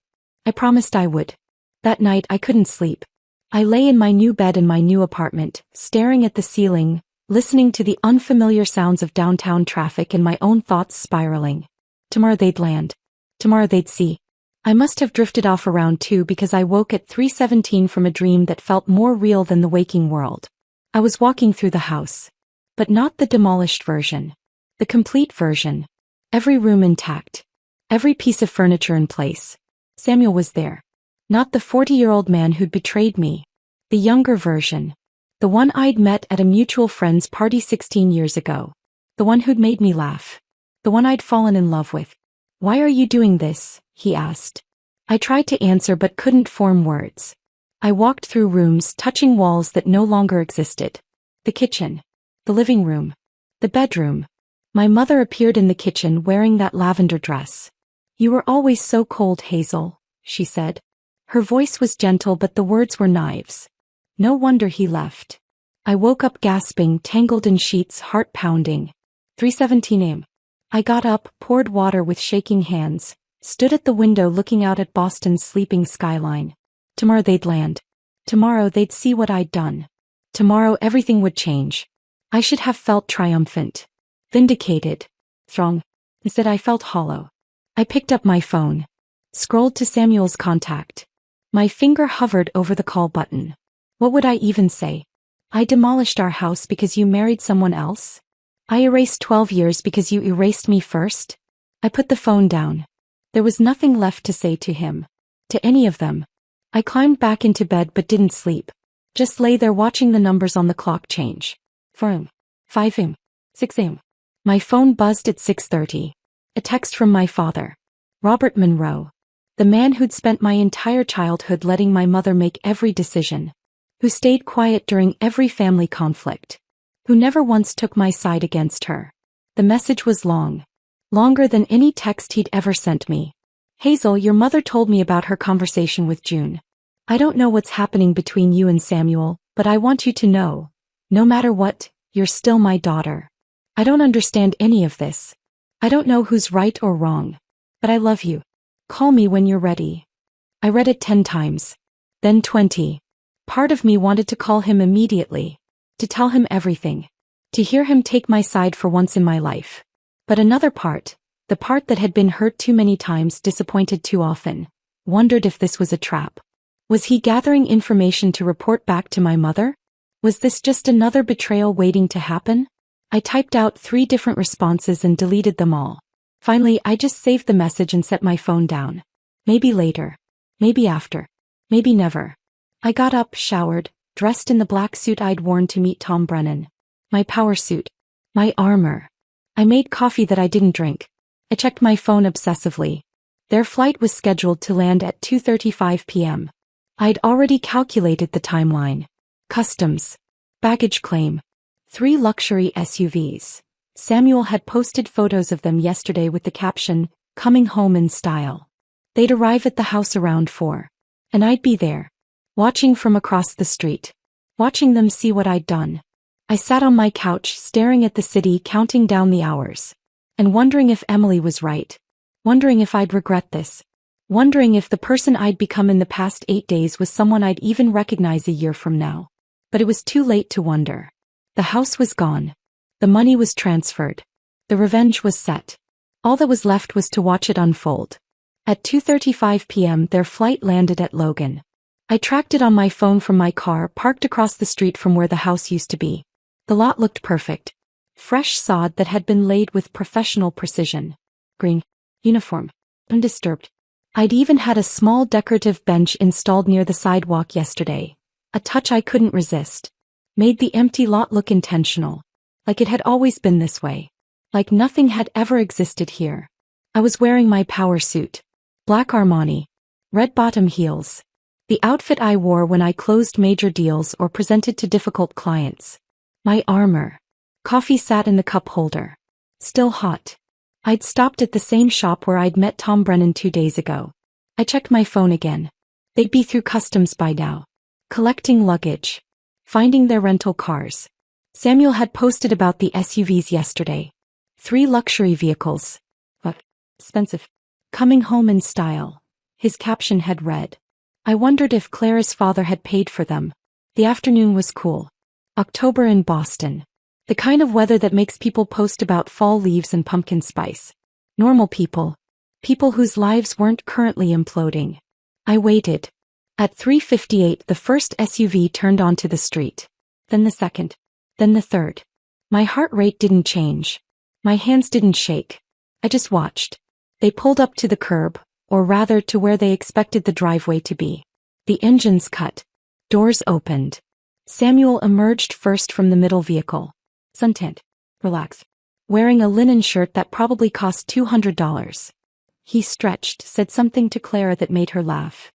I promised I would. That night I couldn't sleep. I lay in my new bed in my new apartment, staring at the ceiling, listening to the unfamiliar sounds of downtown traffic and my own thoughts spiraling. Tomorrow they'd land. Tomorrow they'd see. I must have drifted off around 2 because I woke at 3:17 from a dream that felt more real than the waking world. I was walking through the house. But not the demolished version. The complete version. Every room intact. Every piece of furniture in place. Samuel was there. Not the 40-year-old man who'd betrayed me. The younger version. The one I'd met at a mutual friend's party 16 years ago. The one who'd made me laugh. The one I'd fallen in love with. Why are you doing this? He asked. I tried to answer but couldn't form words. I walked through rooms, touching walls that no longer existed. The kitchen. The living room. The bedroom. My mother appeared in the kitchen wearing that lavender dress. You were always so cold, Hazel, she said. Her voice was gentle but the words were knives. No wonder he left. I woke up gasping, tangled in sheets, heart pounding. 3:17 a.m. I got up, poured water with shaking hands, stood at the window looking out at Boston's sleeping skyline. Tomorrow they'd land. Tomorrow they'd see what I'd done. Tomorrow everything would change. I should have felt triumphant. Vindicated. Strong. Instead I felt hollow. I picked up my phone. Scrolled to Samuel's contact. My finger hovered over the call button. What would I even say? I demolished our house because you married someone else? I erased 12 years because you erased me first? I put the phone down. There was nothing left to say to him. To any of them. I climbed back into bed but didn't sleep. Just lay there watching the numbers on the clock change. 4 a.m. 5 a.m. 6 a.m. My phone buzzed at 6:30. A text from my father. Robert Monroe. The man who'd spent my entire childhood letting my mother make every decision. Who stayed quiet during every family conflict. Who never once took my side against her. The message was long. Longer than any text he'd ever sent me. Hazel, your mother told me about her conversation with June. I don't know what's happening between you and Samuel, but I want you to know. No matter what, you're still my daughter. I don't understand any of this. I don't know who's right or wrong. But I love you. Call me when you're ready. I read it 10 times. Then 20. Part of me wanted to call him immediately. To tell him everything. To hear him take my side for once in my life. But another part, the part that had been hurt too many times, disappointed too often, wondered if this was a trap. Was he gathering information to report back to my mother? Was this just another betrayal waiting to happen? I typed out 3 different responses and deleted them all. Finally, I just saved the message and set my phone down. Maybe later. Maybe after. Maybe never. I got up, showered, dressed in the black suit I'd worn to meet Tom Brennan. My power suit. My armor. I made coffee that I didn't drink. I checked my phone obsessively. Their flight was scheduled to land at 2:35 p.m. I'd already calculated the timeline. Customs. Baggage claim. 3 luxury SUVs. Samuel had posted photos of them yesterday with the caption, "Coming home in style." They'd arrive at the house around 4. And I'd be there. Watching from across the street. Watching them see what I'd done. I sat on my couch staring at the city, counting down the hours. And wondering if Emily was right. Wondering if I'd regret this. Wondering if the person I'd become in the past 8 days was someone I'd even recognize a year from now. But it was too late to wonder. The house was gone. The money was transferred. The revenge was set. All that was left was to watch it unfold. At 2:35 p.m. their flight landed at Logan. I tracked it on my phone from my car parked across the street from where the house used to be. The lot looked perfect. Fresh sod that had been laid with professional precision. Green. Uniform. Undisturbed. I'd even had a small decorative bench installed near the sidewalk yesterday. A touch I couldn't resist. Made the empty lot look intentional. Like it had always been this way. Like nothing had ever existed here. I was wearing my power suit. Black Armani. Red bottom heels. The outfit I wore when I closed major deals or presented to difficult clients. My armor. Coffee sat in the cup holder. Still hot. I'd stopped at the same shop where I'd met Tom Brennan 2 days ago. I checked my phone again. They'd be through customs by now. Collecting luggage. Finding their rental cars. Samuel had posted about the SUVs yesterday. 3 luxury vehicles. But expensive. Coming home in style. His caption had read. I wondered if Claire's father had paid for them. The afternoon was cool. October in Boston. The kind of weather that makes people post about fall leaves and pumpkin spice. Normal people. People whose lives weren't currently imploding. I waited. At 3:58 the first SUV turned onto the street. Then the second. Then the third. My heart rate didn't change. My hands didn't shake. I just watched. They pulled up to the curb, or rather to where they expected the driveway to be. The engines cut. Doors opened. Samuel emerged first from the middle vehicle. Suntanned. Relaxed. Wearing a linen shirt that probably cost $200. He stretched, said something to Claire that made her laugh.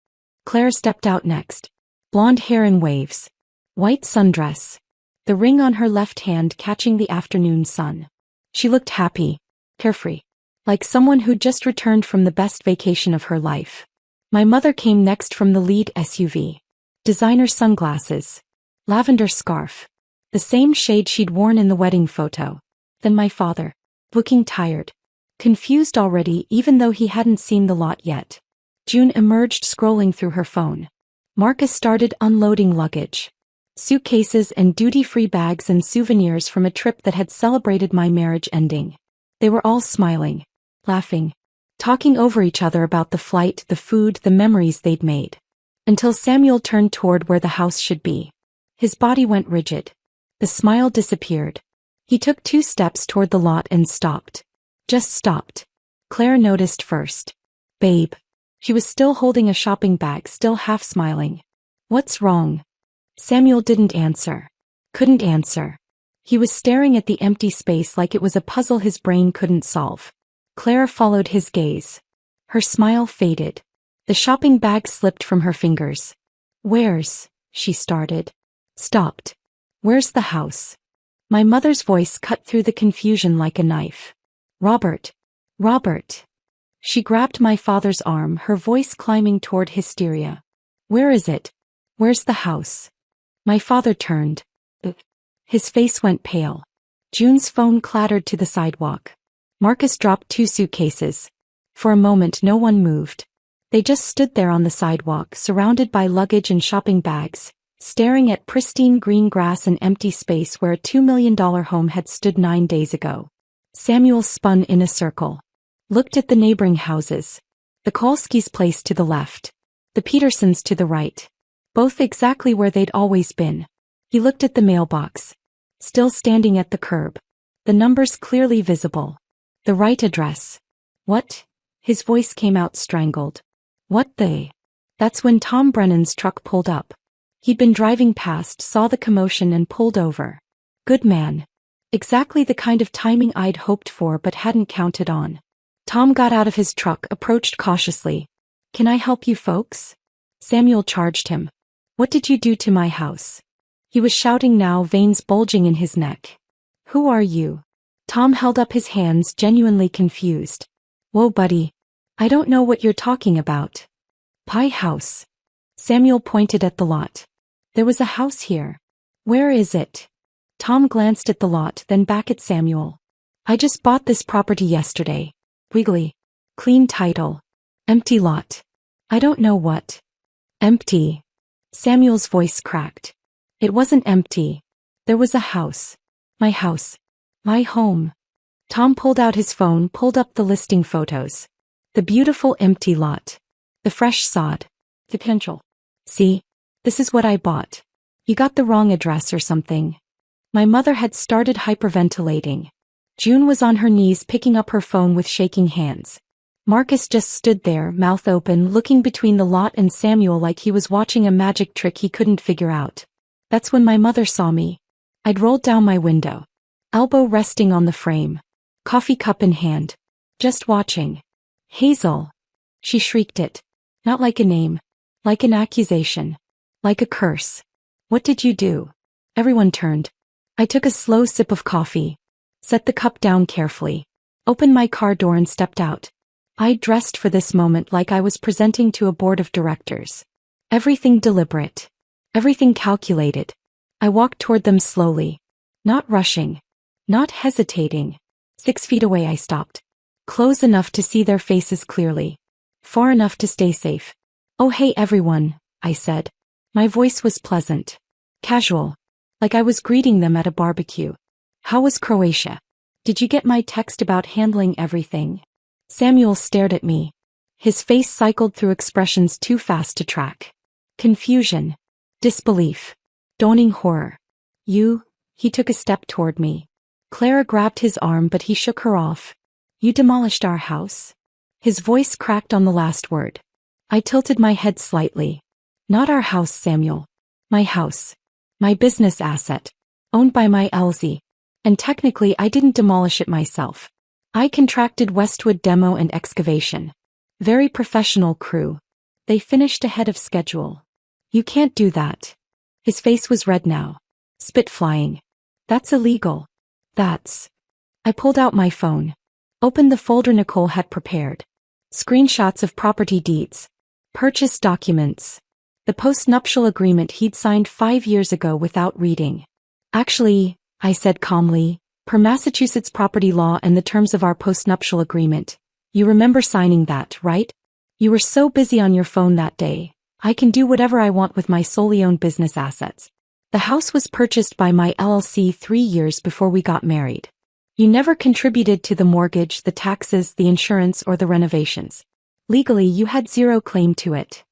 Claire stepped out next. Blonde hair in waves. White sundress. The ring on her left hand catching the afternoon sun. She looked happy. Carefree. Like someone who'd just returned from the best vacation of her life. My mother came next from the lead SUV. Designer sunglasses. Lavender scarf. The same shade she'd worn in the wedding photo. Then my father. Looking tired. Confused already even though he hadn't seen the lot yet. June emerged scrolling through her phone. Marcus started unloading luggage. Suitcases and duty-free bags and souvenirs from a trip that had celebrated my marriage ending. They were all smiling. Laughing. Talking over each other about the flight, the food, the memories they'd made. Until Samuel turned toward where the house should be. His body went rigid. The smile disappeared. He took 2 steps toward the lot and stopped. Just stopped. Claire noticed first. Babe. She was still holding a shopping bag, still half smiling. What's wrong? Samuel didn't answer. Couldn't answer. He was staring at the empty space like it was a puzzle his brain couldn't solve. Claire followed his gaze. Her smile faded. The shopping bag slipped from her fingers. Where's, she started. Stopped. Where's the house? My mother's voice cut through the confusion like a knife. Robert. Robert. She grabbed my father's arm, her voice climbing toward hysteria. Where is it? Where's the house? My father turned. His face went pale. June's phone clattered to the sidewalk. Marcus dropped 2 suitcases. For a moment no one moved. They just stood there on the sidewalk, surrounded by luggage and shopping bags, staring at pristine green grass and empty space where a $2 million home had stood 9 days ago. Samuel spun in a circle. Looked at the neighboring houses. The Kolskis' place to the left. The Petersons to the right. Both exactly where they'd always been. He looked at the mailbox. Still standing at the curb. The numbers clearly visible. The right address. What? His voice came out strangled. What the? That's when Tom Brennan's truck pulled up. He'd been driving past, saw the commotion and pulled over. Good man. Exactly the kind of timing I'd hoped for but hadn't counted on. Tom got out of his truck, approached cautiously. Can I help you folks? Samuel charged him. What did you do to my house? He was shouting now, veins bulging in his neck. Who are you? Tom held up his hands, genuinely confused. Whoa, buddy. I don't know what you're talking about. Pie house. Samuel pointed at the lot. There was a house here. Where is it? Tom glanced at the lot, then back at Samuel. I just bought this property yesterday. Wiggly. Clean title. Empty lot. I don't know what. Empty. Samuel's voice cracked. It wasn't empty. There was a house. My house. My home. Tom pulled out his phone, pulled up the listing photos. The beautiful empty lot. The fresh sod. The potential. See? This is what I bought. You got the wrong address or something. My mother had started hyperventilating. June was on her knees picking up her phone with shaking hands. Marcus just stood there, mouth open, looking between the lot and Samuel like he was watching a magic trick he couldn't figure out. That's when my mother saw me. I'd rolled down my window. Elbow resting on the frame. Coffee cup in hand. Just watching. Hazel. She shrieked it. Not like a name. Like an accusation. Like a curse. What did you do? Everyone turned. I took a slow sip of coffee. Set the cup down carefully. Opened my car door and stepped out. I dressed for this moment like I was presenting to a board of directors. Everything deliberate. Everything calculated. I walked toward them slowly. Not rushing. Not hesitating. 6 feet away I stopped. Close enough to see their faces clearly. Far enough to stay safe. Oh hey everyone, I said. My voice was pleasant. Casual. Like I was greeting them at a barbecue. How was Croatia? Did you get my text about handling everything? Samuel stared at me. His face cycled through expressions too fast to track. Confusion. Disbelief. Dawning horror. He took a step toward me. Clara grabbed his arm but he shook her off. You demolished our house? His voice cracked on the last word. I tilted my head slightly. Not our house, Samuel. My house. My business asset. Owned by my LZ. And technically I didn't demolish it myself. I contracted Westwood Demo and Excavation. Very professional crew. They finished ahead of schedule. You can't do that. His face was red now. Spit flying. That's illegal. I pulled out my phone. Opened the folder Nicole had prepared. Screenshots of property deeds. Purchase documents. The post-nuptial agreement he'd signed 5 years ago without reading. Actually, I said calmly, per Massachusetts property law and the terms of our post-nuptial agreement, you remember signing that, right? You were so busy on your phone that day. I can do whatever I want with my solely owned business assets. The house was purchased by my LLC 3 years before we got married. You never contributed to the mortgage, the taxes, the insurance, or the renovations. Legally, you had zero claim to it.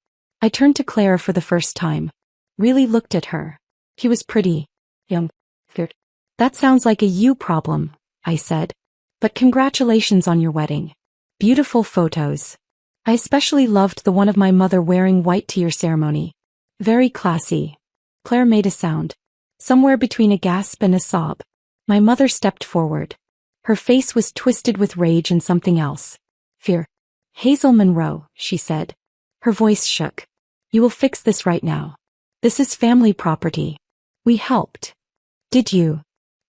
I turned to Clara for the first time. Really looked at her. She was pretty. Young. Fit. That sounds like a you problem, I said. But congratulations on your wedding. Beautiful photos. I especially loved the one of my mother wearing white to your ceremony. Very classy. Claire made a sound. Somewhere between a gasp and a sob. My mother stepped forward. Her face was twisted with rage and something else. Fear. Hazel Monroe, she said. Her voice shook. You will fix this right now. This is family property. We helped. Did you?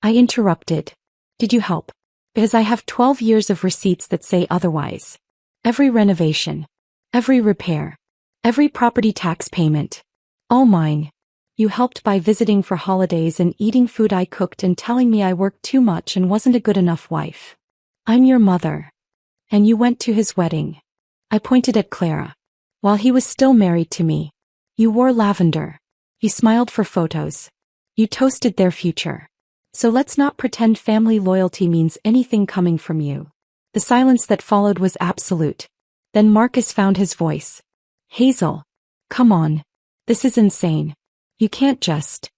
I interrupted. Did you help? Because I have 12 years of receipts that say otherwise. Every renovation. Every repair. Every property tax payment. All mine. You helped by visiting for holidays and eating food I cooked and telling me I worked too much and wasn't a good enough wife. I'm your mother. And you went to his wedding. I pointed at Clara. While he was still married to me. You wore lavender. You smiled for photos. You toasted their future. So let's not pretend family loyalty means anything coming from you. The silence that followed was absolute. Then Marcus found his voice. Hazel. Come on. This is insane. You can't just.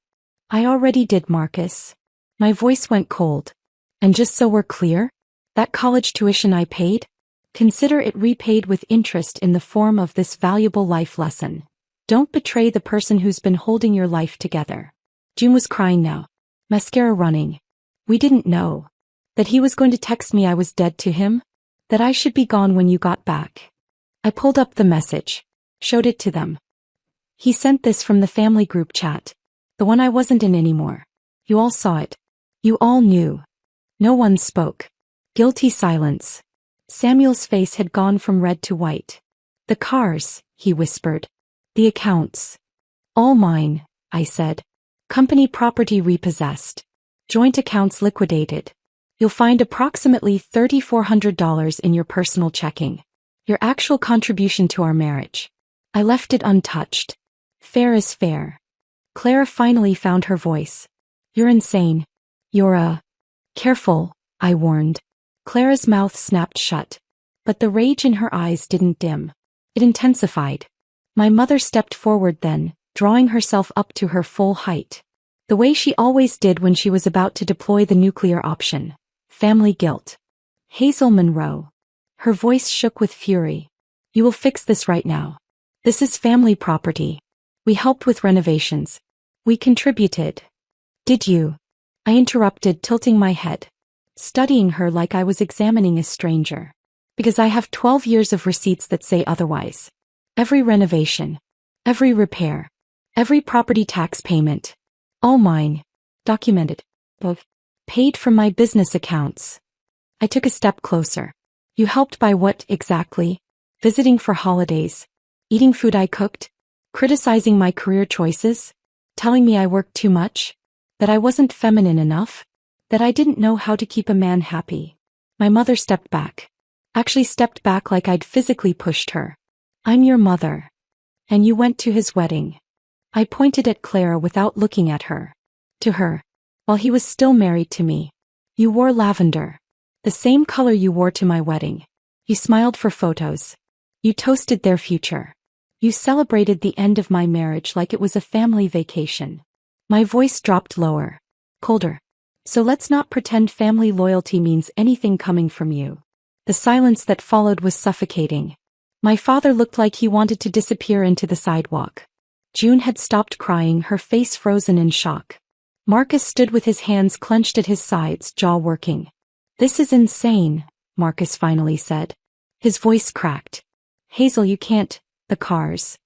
I already did, Marcus. My voice went cold. And just so we're clear, that college tuition I paid? Consider it repaid with interest in the form of this valuable life lesson. Don't betray the person who's been holding your life together. June was crying now. Mascara running. We didn't know. That he was going to text me I was dead to him? That I should be gone when you got back. I pulled up the message. Showed it to them. He sent this from the family group chat. The one I wasn't in anymore. You all saw it. You all knew. No one spoke. Guilty silence. Samuel's face had gone from red to white. The cars, he whispered. The accounts. All mine, I said. Company property repossessed. Joint accounts liquidated. You'll find approximately $3,400 in your personal checking. Your actual contribution to our marriage. I left it untouched. Fair is fair. Clara finally found her voice. You're insane. You're Careful, I warned. Clara's mouth snapped shut. But the rage in her eyes didn't dim. It intensified. My mother stepped forward then, drawing herself up to her full height. The way she always did when she was about to deploy the nuclear option. Family guilt. Hazel Monroe. Her voice shook with fury. You will fix this right now. This is family property. We helped with renovations. We contributed. Did you? I interrupted, tilting my head. Studying her like I was examining a stranger. Because I have 12 years of receipts that say otherwise. Every renovation. Every repair. Every property tax payment. All mine. Documented. Both. Paid from my business accounts. I took a step closer. You helped by what exactly? Visiting for holidays. Eating food I cooked? Criticizing my career choices? Telling me I worked too much? That I wasn't feminine enough? That I didn't know how to keep a man happy? My mother stepped back. Actually stepped back like I'd physically pushed her. I'm your mother. And you went to his wedding. I pointed at Clara without looking at her. To her. While he was still married to me. You wore lavender. The same color you wore to my wedding. You smiled for photos. You toasted their future. You celebrated the end of my marriage like it was a family vacation. My voice dropped lower. Colder. So let's not pretend family loyalty means anything coming from you. The silence that followed was suffocating. My father looked like he wanted to disappear into the sidewalk. June had stopped crying, her face frozen in shock. Marcus stood with his hands clenched at his sides, jaw working. This is insane, Marcus finally said. His voice cracked. Hazel, you can't, the cars.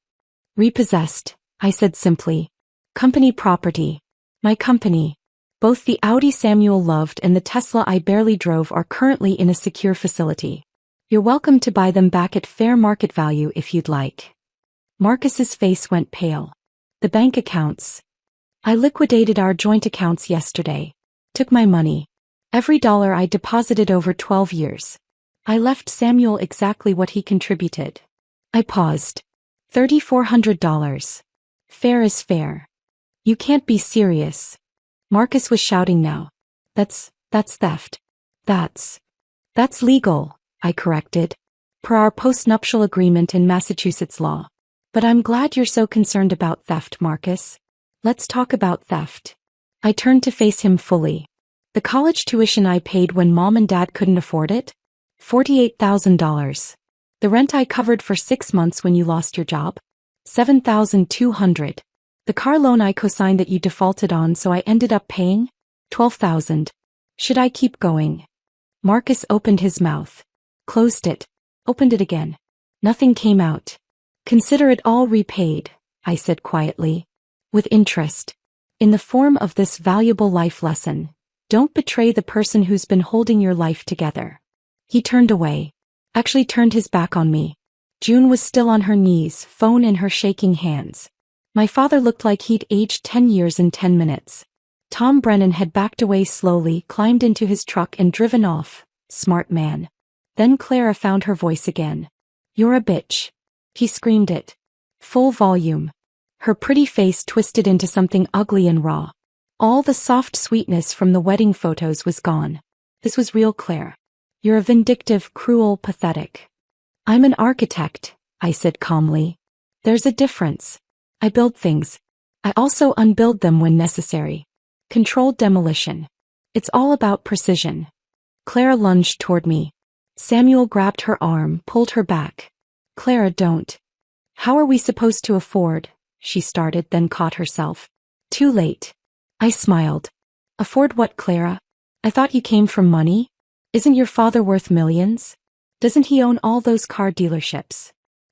Repossessed, I said simply. Company property. My company. Both the Audi Samuel loved and the Tesla I barely drove are currently in a secure facility. You're welcome to buy them back at fair market value if you'd like. Marcus's face went pale. The bank accounts. I liquidated our joint accounts yesterday. Took my money. Every dollar I deposited over 12 years. I left Samuel exactly what he contributed. I paused. $3,400. Fair is fair. You can't be serious. Marcus was shouting now. That's theft. That's legal, I corrected. Per our postnuptial agreement in Massachusetts law. But I'm glad you're so concerned about theft, Marcus. Let's talk about theft. I turned to face him fully. The college tuition I paid when mom and dad couldn't afford it? $48,000. The rent I covered for 6 months when you lost your job? $7,200. The car loan I co-signed that you defaulted on so I ended up paying? $12,000. Should I keep going? Marcus opened his mouth. Closed it. Opened it again. Nothing came out. Consider it all repaid, I said quietly. With interest. In the form of this valuable life lesson. Don't betray the person who's been holding your life together. He turned away. Actually turned his back on me. June was still on her knees, phone in her shaking hands. My father looked like he'd aged 10 years in 10 minutes. Tom Brennan had backed away slowly, climbed into his truck and driven off. Smart man. Then Clara found her voice again. You're a bitch. He screamed it. Full volume. Her pretty face twisted into something ugly and raw. All the soft sweetness from the wedding photos was gone. This was real Claire. You're a vindictive, cruel, pathetic. I'm an architect, I said calmly. There's a difference. I build things. I also unbuild them when necessary. Controlled demolition. It's all about precision. Clara lunged toward me. Samuel grabbed her arm, pulled her back. Clara, don't. How are we supposed to afford? She started, then caught herself. Too late. I smiled. Afford what, Clara? I thought you came from money? Isn't your father worth millions? Doesn't he own all those car dealerships?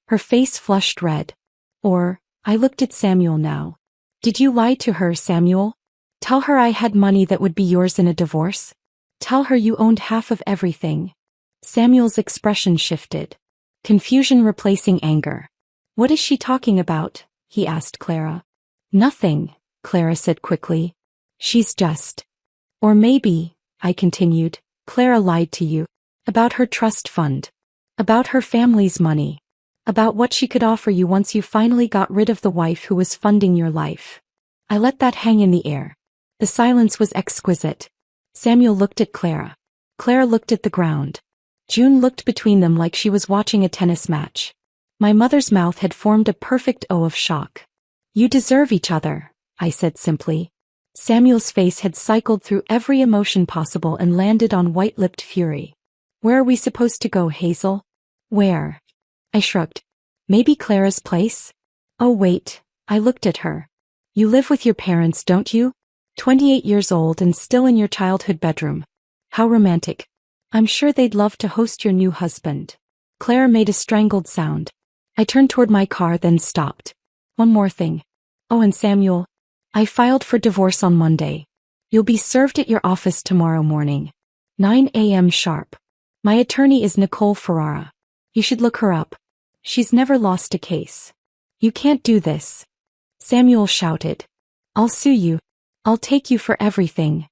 Her face flushed red. Or, I looked at Samuel now. Did you lie to her, Samuel? Tell her I had money that would be yours in a divorce? Tell her you owned half of everything. Samuel's expression shifted. Confusion replacing anger. What is she talking about? He asked Clara. Nothing, Clara said quickly. She's just. Or maybe, I continued, Clara lied to you. About her trust fund. About her family's money. About what she could offer you once you finally got rid of the wife who was funding your life. I let that hang in the air. The silence was exquisite. Samuel looked at Clara. Clara looked at the ground. June looked between them like she was watching a tennis match. My mother's mouth had formed a perfect O of shock. You deserve each other, I said simply. Samuel's face had cycled through every emotion possible and landed on white-lipped fury. Where are we supposed to go, Hazel? Where? I shrugged. Maybe Clara's place? Oh wait, I looked at her. You live with your parents, don't you? 28 years old and still in your childhood bedroom. How romantic. I'm sure they'd love to host your new husband. Clara made a strangled sound. I turned toward my car then stopped. One more thing. Oh, and Samuel, I filed for divorce on Monday. You'll be served at your office tomorrow morning. 9 a.m. sharp. My attorney is Nicole Ferrara. You should look her up. She's never lost a case. You can't do this. Samuel shouted. I'll sue you. I'll take you for everything.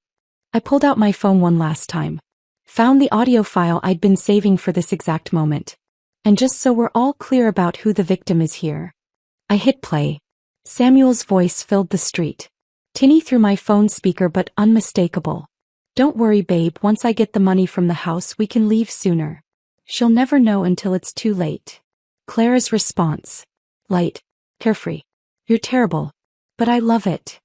I pulled out my phone one last time. Found the audio file I'd been saving for this exact moment. And just so we're all clear about who the victim is here. I hit play. Samuel's voice filled the street. Tinny through my phone speaker but unmistakable. Don't worry, babe, once I get the money from the house we can leave sooner. She'll never know until it's too late. Clara's response. Light. Carefree. You're terrible. But I love it.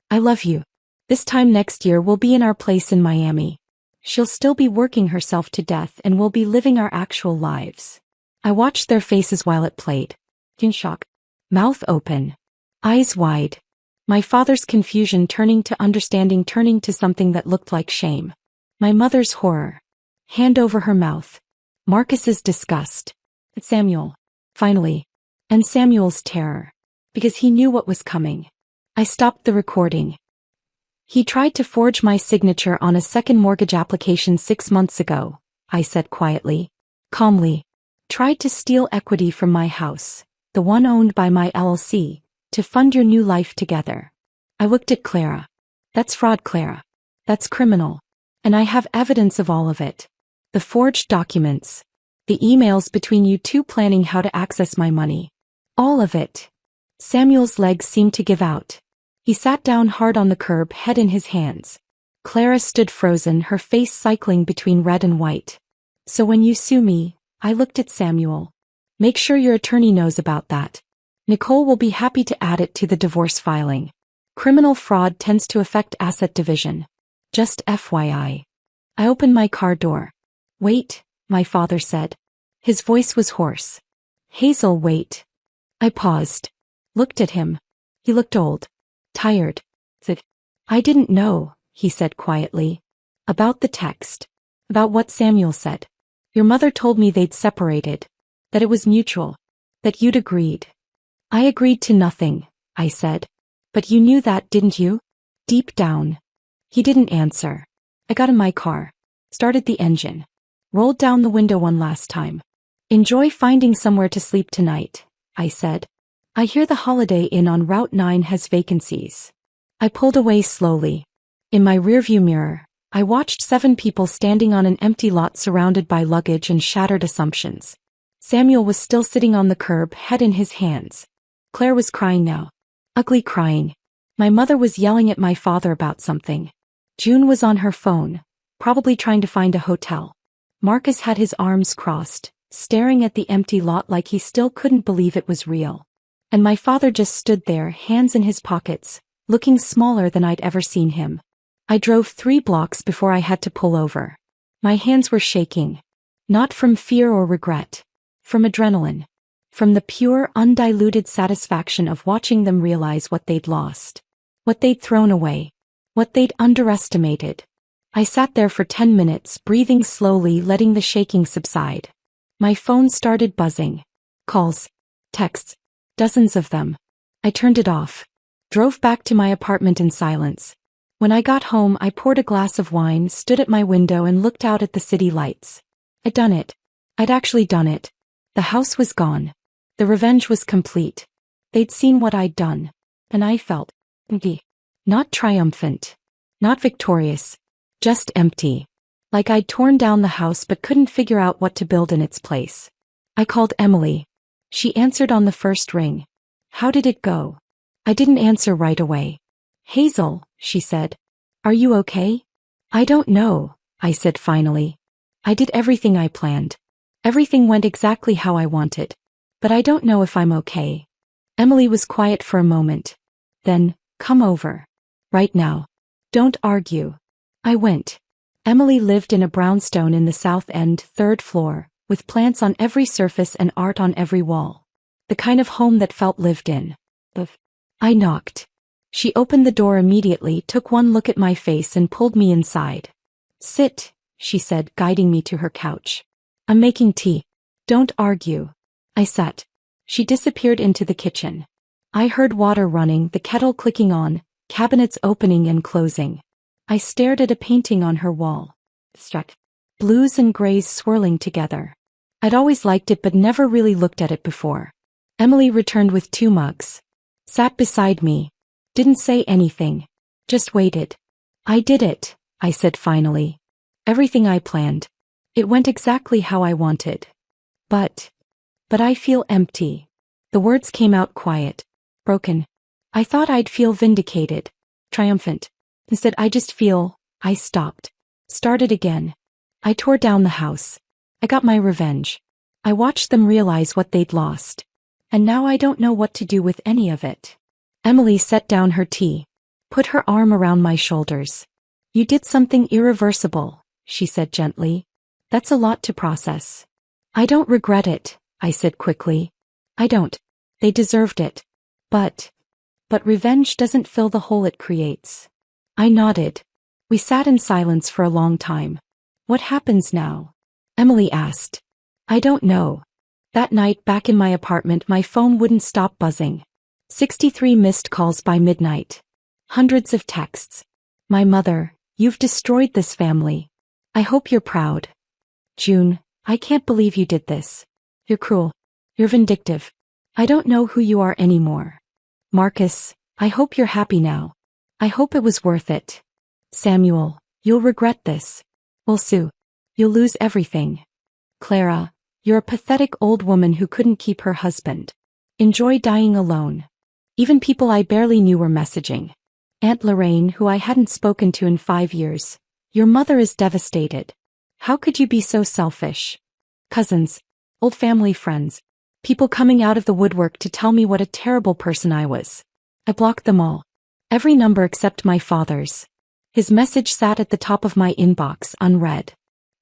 I love you. This time next year we'll be in our place in Miami. She'll still be working herself to death and we'll be living our actual lives. I watched their faces while it played. In shock. Mouth open. Eyes wide. My father's confusion turning to understanding, turning to something that looked like shame. My mother's horror. Hand over her mouth. Marcus's disgust. Samuel. Finally. And Samuel's terror. Because he knew what was coming. I stopped the recording. He tried to forge my signature on a second mortgage application 6 months ago, I said quietly. Calmly. Tried to steal equity from my house, the one owned by my LLC, to fund your new life together. I looked at Clara. That's fraud, Clara. That's criminal. And I have evidence of all of it. The forged documents. The emails between you two planning how to access my money. All of it. Samuel's legs seemed to give out. He sat down hard on the curb, head in his hands. Clara stood frozen, her face cycling between red and white. So when you sue me, I looked at Samuel. Make sure your attorney knows about that. Nicole will be happy to add it to the divorce filing. Criminal fraud tends to affect asset division. Just FYI. I opened my car door. Wait, my father said. His voice was hoarse. Hazel, wait. I paused. Looked at him. He looked old. Tired. Said, I didn't know, he said quietly. About the text. About what Samuel said. Your mother told me they'd separated. That it was mutual. That you'd agreed. I agreed to nothing, I said. But you knew that, didn't you? Deep down. He didn't answer. I got in my car. Started the engine. Rolled down the window one last time. Enjoy finding somewhere to sleep tonight, I said. I hear the Holiday Inn on Route 9 has vacancies. I pulled away slowly. In my rearview mirror, I watched 7 people standing on an empty lot surrounded by luggage and shattered assumptions. Samuel was still sitting on the curb, head in his hands. Claire was crying now. Ugly crying. My mother was yelling at my father about something. June was on her phone, probably trying to find a hotel. Marcus had his arms crossed, staring at the empty lot like he still couldn't believe it was real. And my father just stood there, hands in his pockets, looking smaller than I'd ever seen him. I drove 3 blocks before I had to pull over. My hands were shaking. Not from fear or regret. From adrenaline. From the pure, undiluted satisfaction of watching them realize what they'd lost. What they'd thrown away. What they'd underestimated. I sat there for 10 minutes, breathing slowly, letting the shaking subside. My phone started buzzing. Calls. Texts. Dozens of them. I turned it off. Drove back to my apartment in silence. When I got home, I poured a glass of wine, stood at my window and looked out at the city lights. I'd done it. I'd actually done it. The house was gone. The revenge was complete. They'd seen what I'd done. And I felt empty. Not triumphant. Not victorious. Just empty. Like I'd torn down the house but couldn't figure out what to build in its place. I called Emily. She answered on the first ring. How did it go? I didn't answer right away. Hazel, she said. Are you okay? I don't know, I said finally. I did everything I planned. Everything went exactly how I wanted. But I don't know if I'm okay. Emily was quiet for a moment. Then, come over. Right now. Don't argue. I went. Emily lived in a brownstone in the South End, 3rd floor, with plants on every surface and art on every wall. The kind of home that felt lived in. I knocked. She opened the door immediately, took one look at my face and pulled me inside. Sit, she said, guiding me to her couch. I'm making tea. Don't argue. I sat. She disappeared into the kitchen. I heard water running, the kettle clicking on, cabinets opening and closing. I stared at a painting on her wall. Struck. Blues and grays swirling together. I'd always liked it but never really looked at it before. Emily returned with 2 mugs. Sat beside me. Didn't say anything. Just waited. I did it, I said finally. Everything I planned. It went exactly how I wanted. But I feel empty. The words came out quiet. Broken. I thought I'd feel vindicated. Triumphant. Instead I just feel. I stopped. Started again. I tore down the house. I got my revenge. I watched them realize what they'd lost. And now I don't know what to do with any of it. Emily set down her tea. Put her arm around my shoulders. You did something irreversible, she said gently. That's a lot to process. I don't regret it, I said quickly. I don't. They deserved it. But revenge doesn't fill the hole it creates. I nodded. We sat in silence for a long time. What happens now? Emily asked. I don't know. That night back in my apartment my phone wouldn't stop buzzing. 63 missed calls by midnight. Hundreds of texts. My mother, you've destroyed this family. I hope you're proud. June, I can't believe you did this. You're cruel. You're vindictive. I don't know who you are anymore. Marcus, I hope you're happy now. I hope it was worth it. Samuel, you'll regret this. Well, Sue, you'll lose everything. Clara, you're a pathetic old woman who couldn't keep her husband. Enjoy dying alone. Even people I barely knew were messaging. Aunt Lorraine, who I hadn't spoken to in 5 years. Your mother is devastated. How could you be so selfish? Cousins, old family friends, people coming out of the woodwork to tell me what a terrible person I was. I blocked them all. Every number except my father's. His message sat at the top of my inbox, unread.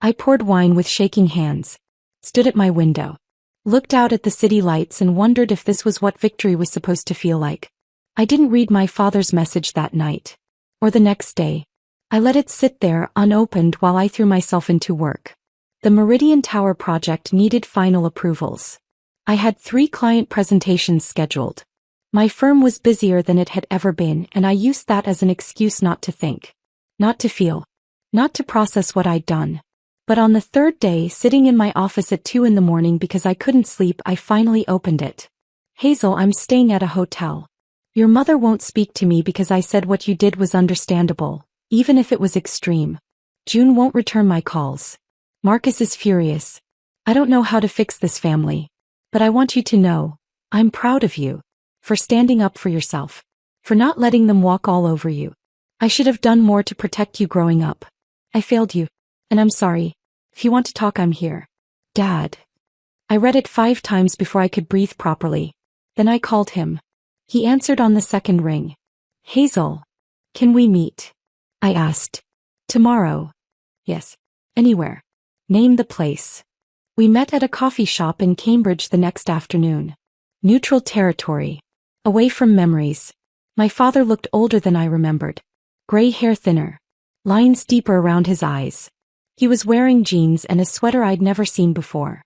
I poured wine with shaking hands. Stood at my window. Looked out at the city lights and wondered if this was what victory was supposed to feel like. I didn't read my father's message that night. Or the next day. I let it sit there unopened while I threw myself into work. The Meridian Tower project needed final approvals. I had 3 client presentations scheduled. My firm was busier than it had ever been and I used that as an excuse not to think. Not to feel. Not to process what I'd done. But on the 3rd day, sitting in my office at 2 in the morning because I couldn't sleep, I finally opened it. Hazel, I'm staying at a hotel. Your mother won't speak to me because I said what you did was understandable, even if it was extreme. June won't return my calls. Marcus is furious. I don't know how to fix this family. But I want you to know, I'm proud of you. For standing up for yourself. For not letting them walk all over you. I should have done more to protect you growing up. I failed you. And I'm sorry. If you want to talk, I'm here. Dad. I read it 5 times before I could breathe properly. Then I called him. He answered on the 2nd ring. Hazel. Can we meet? I asked. Tomorrow. Yes. Anywhere. Name the place. We met at a coffee shop in Cambridge the next afternoon. Neutral territory. Away from memories. My father looked older than I remembered. Gray hair thinner. Lines deeper around his eyes. He was wearing jeans and a sweater I'd never seen before.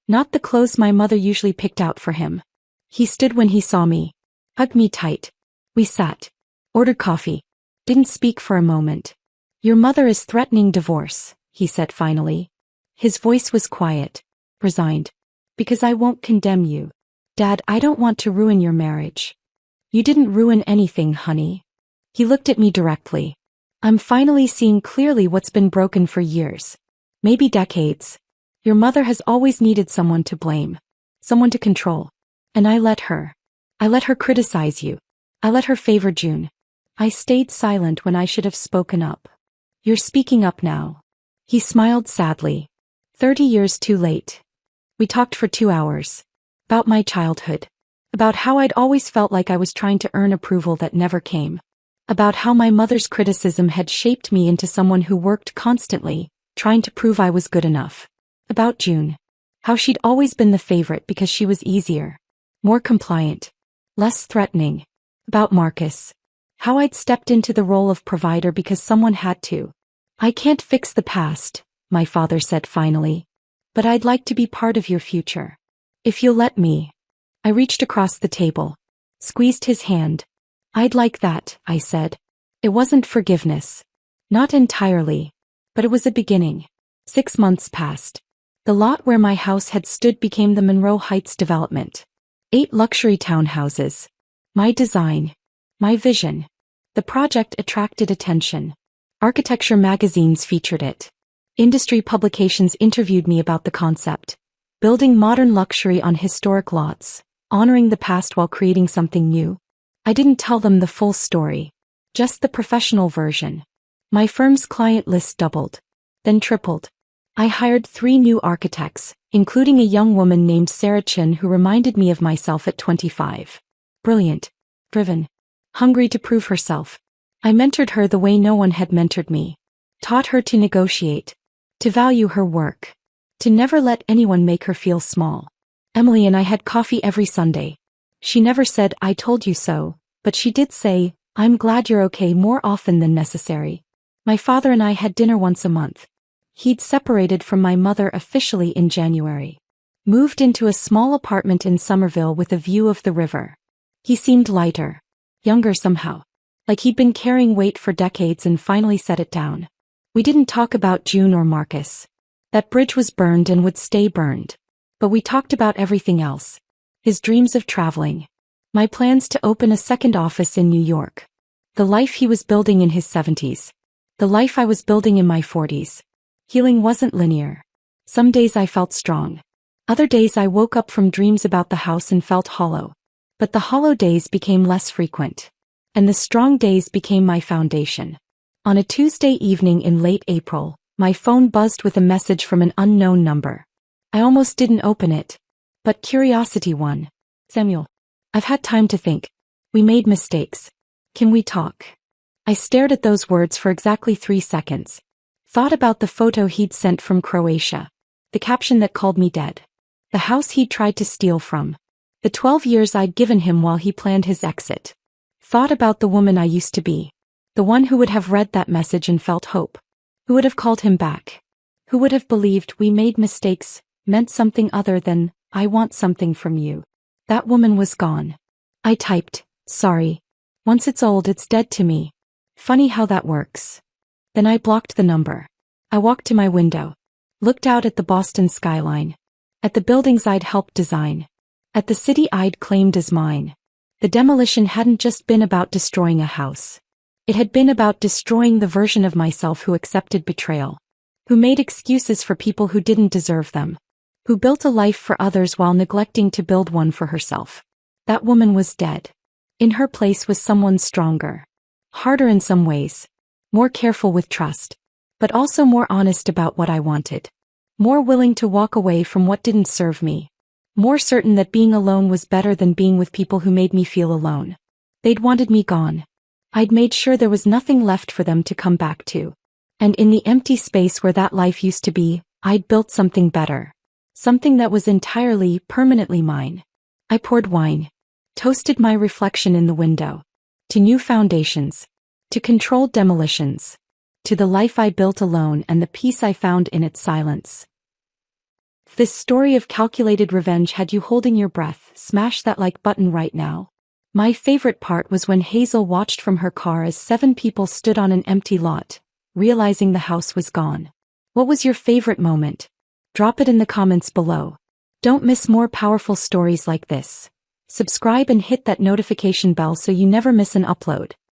Not the clothes my mother usually picked out for him. He stood when he saw me. Hugged me tight. We sat. Ordered coffee. Didn't speak for a moment. Your mother is threatening divorce, he said finally. His voice was quiet. Resigned. Because I won't condemn you. Dad, I don't want to ruin your marriage. You didn't ruin anything, honey. He looked at me directly. I'm finally seeing clearly what's been broken for years. Maybe decades. Your mother has always needed someone to blame. Someone to control. And I let her. I let her criticize you. I let her favor June. I stayed silent when I should have spoken up. You're speaking up now. He smiled sadly. 30 years too late. We talked for 2 hours. About my childhood. About how I'd always felt like I was trying to earn approval that never came. About how my mother's criticism had shaped me into someone who worked constantly, trying to prove I was good enough. About June. How she'd always been the favorite because she was easier. More compliant. Less threatening. About Marcus. How I'd stepped into the role of provider because someone had to. I can't fix the past, my father said finally. But I'd like to be part of your future. If you'll let me. I reached across the table. Squeezed his hand. I'd like that, I said. It wasn't forgiveness. Not entirely. But it was a beginning. 6 months passed. The lot where my house had stood became the Monroe Heights development. 8 luxury townhouses. My design. My vision. The project attracted attention. Architecture magazines featured it. Industry publications interviewed me about the concept. Building modern luxury on historic lots. Honoring the past while creating something new. I didn't tell them the full story. Just the professional version. My firm's client list doubled. Then tripled. I hired 3 new architects, including a young woman named Sarah Chin who reminded me of myself at 25. Brilliant. Driven. Hungry to prove herself. I mentored her the way no one had mentored me. Taught her to negotiate. To value her work. To never let anyone make her feel small. Emily and I had coffee every Sunday. She never said, "I told you so," but she did say, "I'm glad you're okay," more often than necessary. My father and I had dinner once a month. He'd separated from my mother officially in January. Moved into a small apartment in Somerville with a view of the river. He seemed lighter. Younger somehow. Like he'd been carrying weight for decades and finally set it down. We didn't talk about June or Marcus. That bridge was burned and would stay burned. But we talked about everything else. His dreams of traveling. My plans to open a second office in New York. The life he was building in his 70s. The life I was building in my 40s. Healing wasn't linear. Some days I felt strong. Other days I woke up from dreams about the house and felt hollow. But the hollow days became less frequent. And the strong days became my foundation. On a Tuesday evening in late April, my phone buzzed with a message from an unknown number. I almost didn't open it. But curiosity won. "Samuel. I've had time to think. We made mistakes. Can we talk?" I stared at those words for exactly 3 seconds. Thought about the photo he'd sent from Croatia. The caption that called me dead. The house he'd tried to steal from. The 12 years I'd given him while he planned his exit. Thought about the woman I used to be. The one who would have read that message and felt hope. Who would have called him back. Who would have believed we made mistakes, meant something other than, "I want something from you." That woman was gone. I typed, "Sorry. Once it's old, it's dead to me." Funny how that works. Then I blocked the number. I walked to my window. Looked out at the Boston skyline. At the buildings I'd helped design. At the city I'd claimed as mine. The demolition hadn't just been about destroying a house. It had been about destroying the version of myself who accepted betrayal. Who made excuses for people who didn't deserve them. Who built a life for others while neglecting to build one for herself. That woman was dead. In her place was someone stronger. Harder in some ways. More careful with trust. But also more honest about what I wanted. More willing to walk away from what didn't serve me. More certain that being alone was better than being with people who made me feel alone. They'd wanted me gone. I'd made sure there was nothing left for them to come back to. And in the empty space where that life used to be, I'd built something better. Something that was entirely, permanently mine. I poured wine. Toasted my reflection in the window. To new foundations. To controlled demolitions. To the life I built alone and the peace I found in its silence. If this story of calculated revenge had you holding your breath, smash that like button right now. My favorite part was when Hazel watched from her car as 7 people stood on an empty lot, realizing the house was gone. What was your favorite moment? Drop it in the comments below. Don't miss more powerful stories like this. Subscribe and hit that notification bell so you never miss an upload.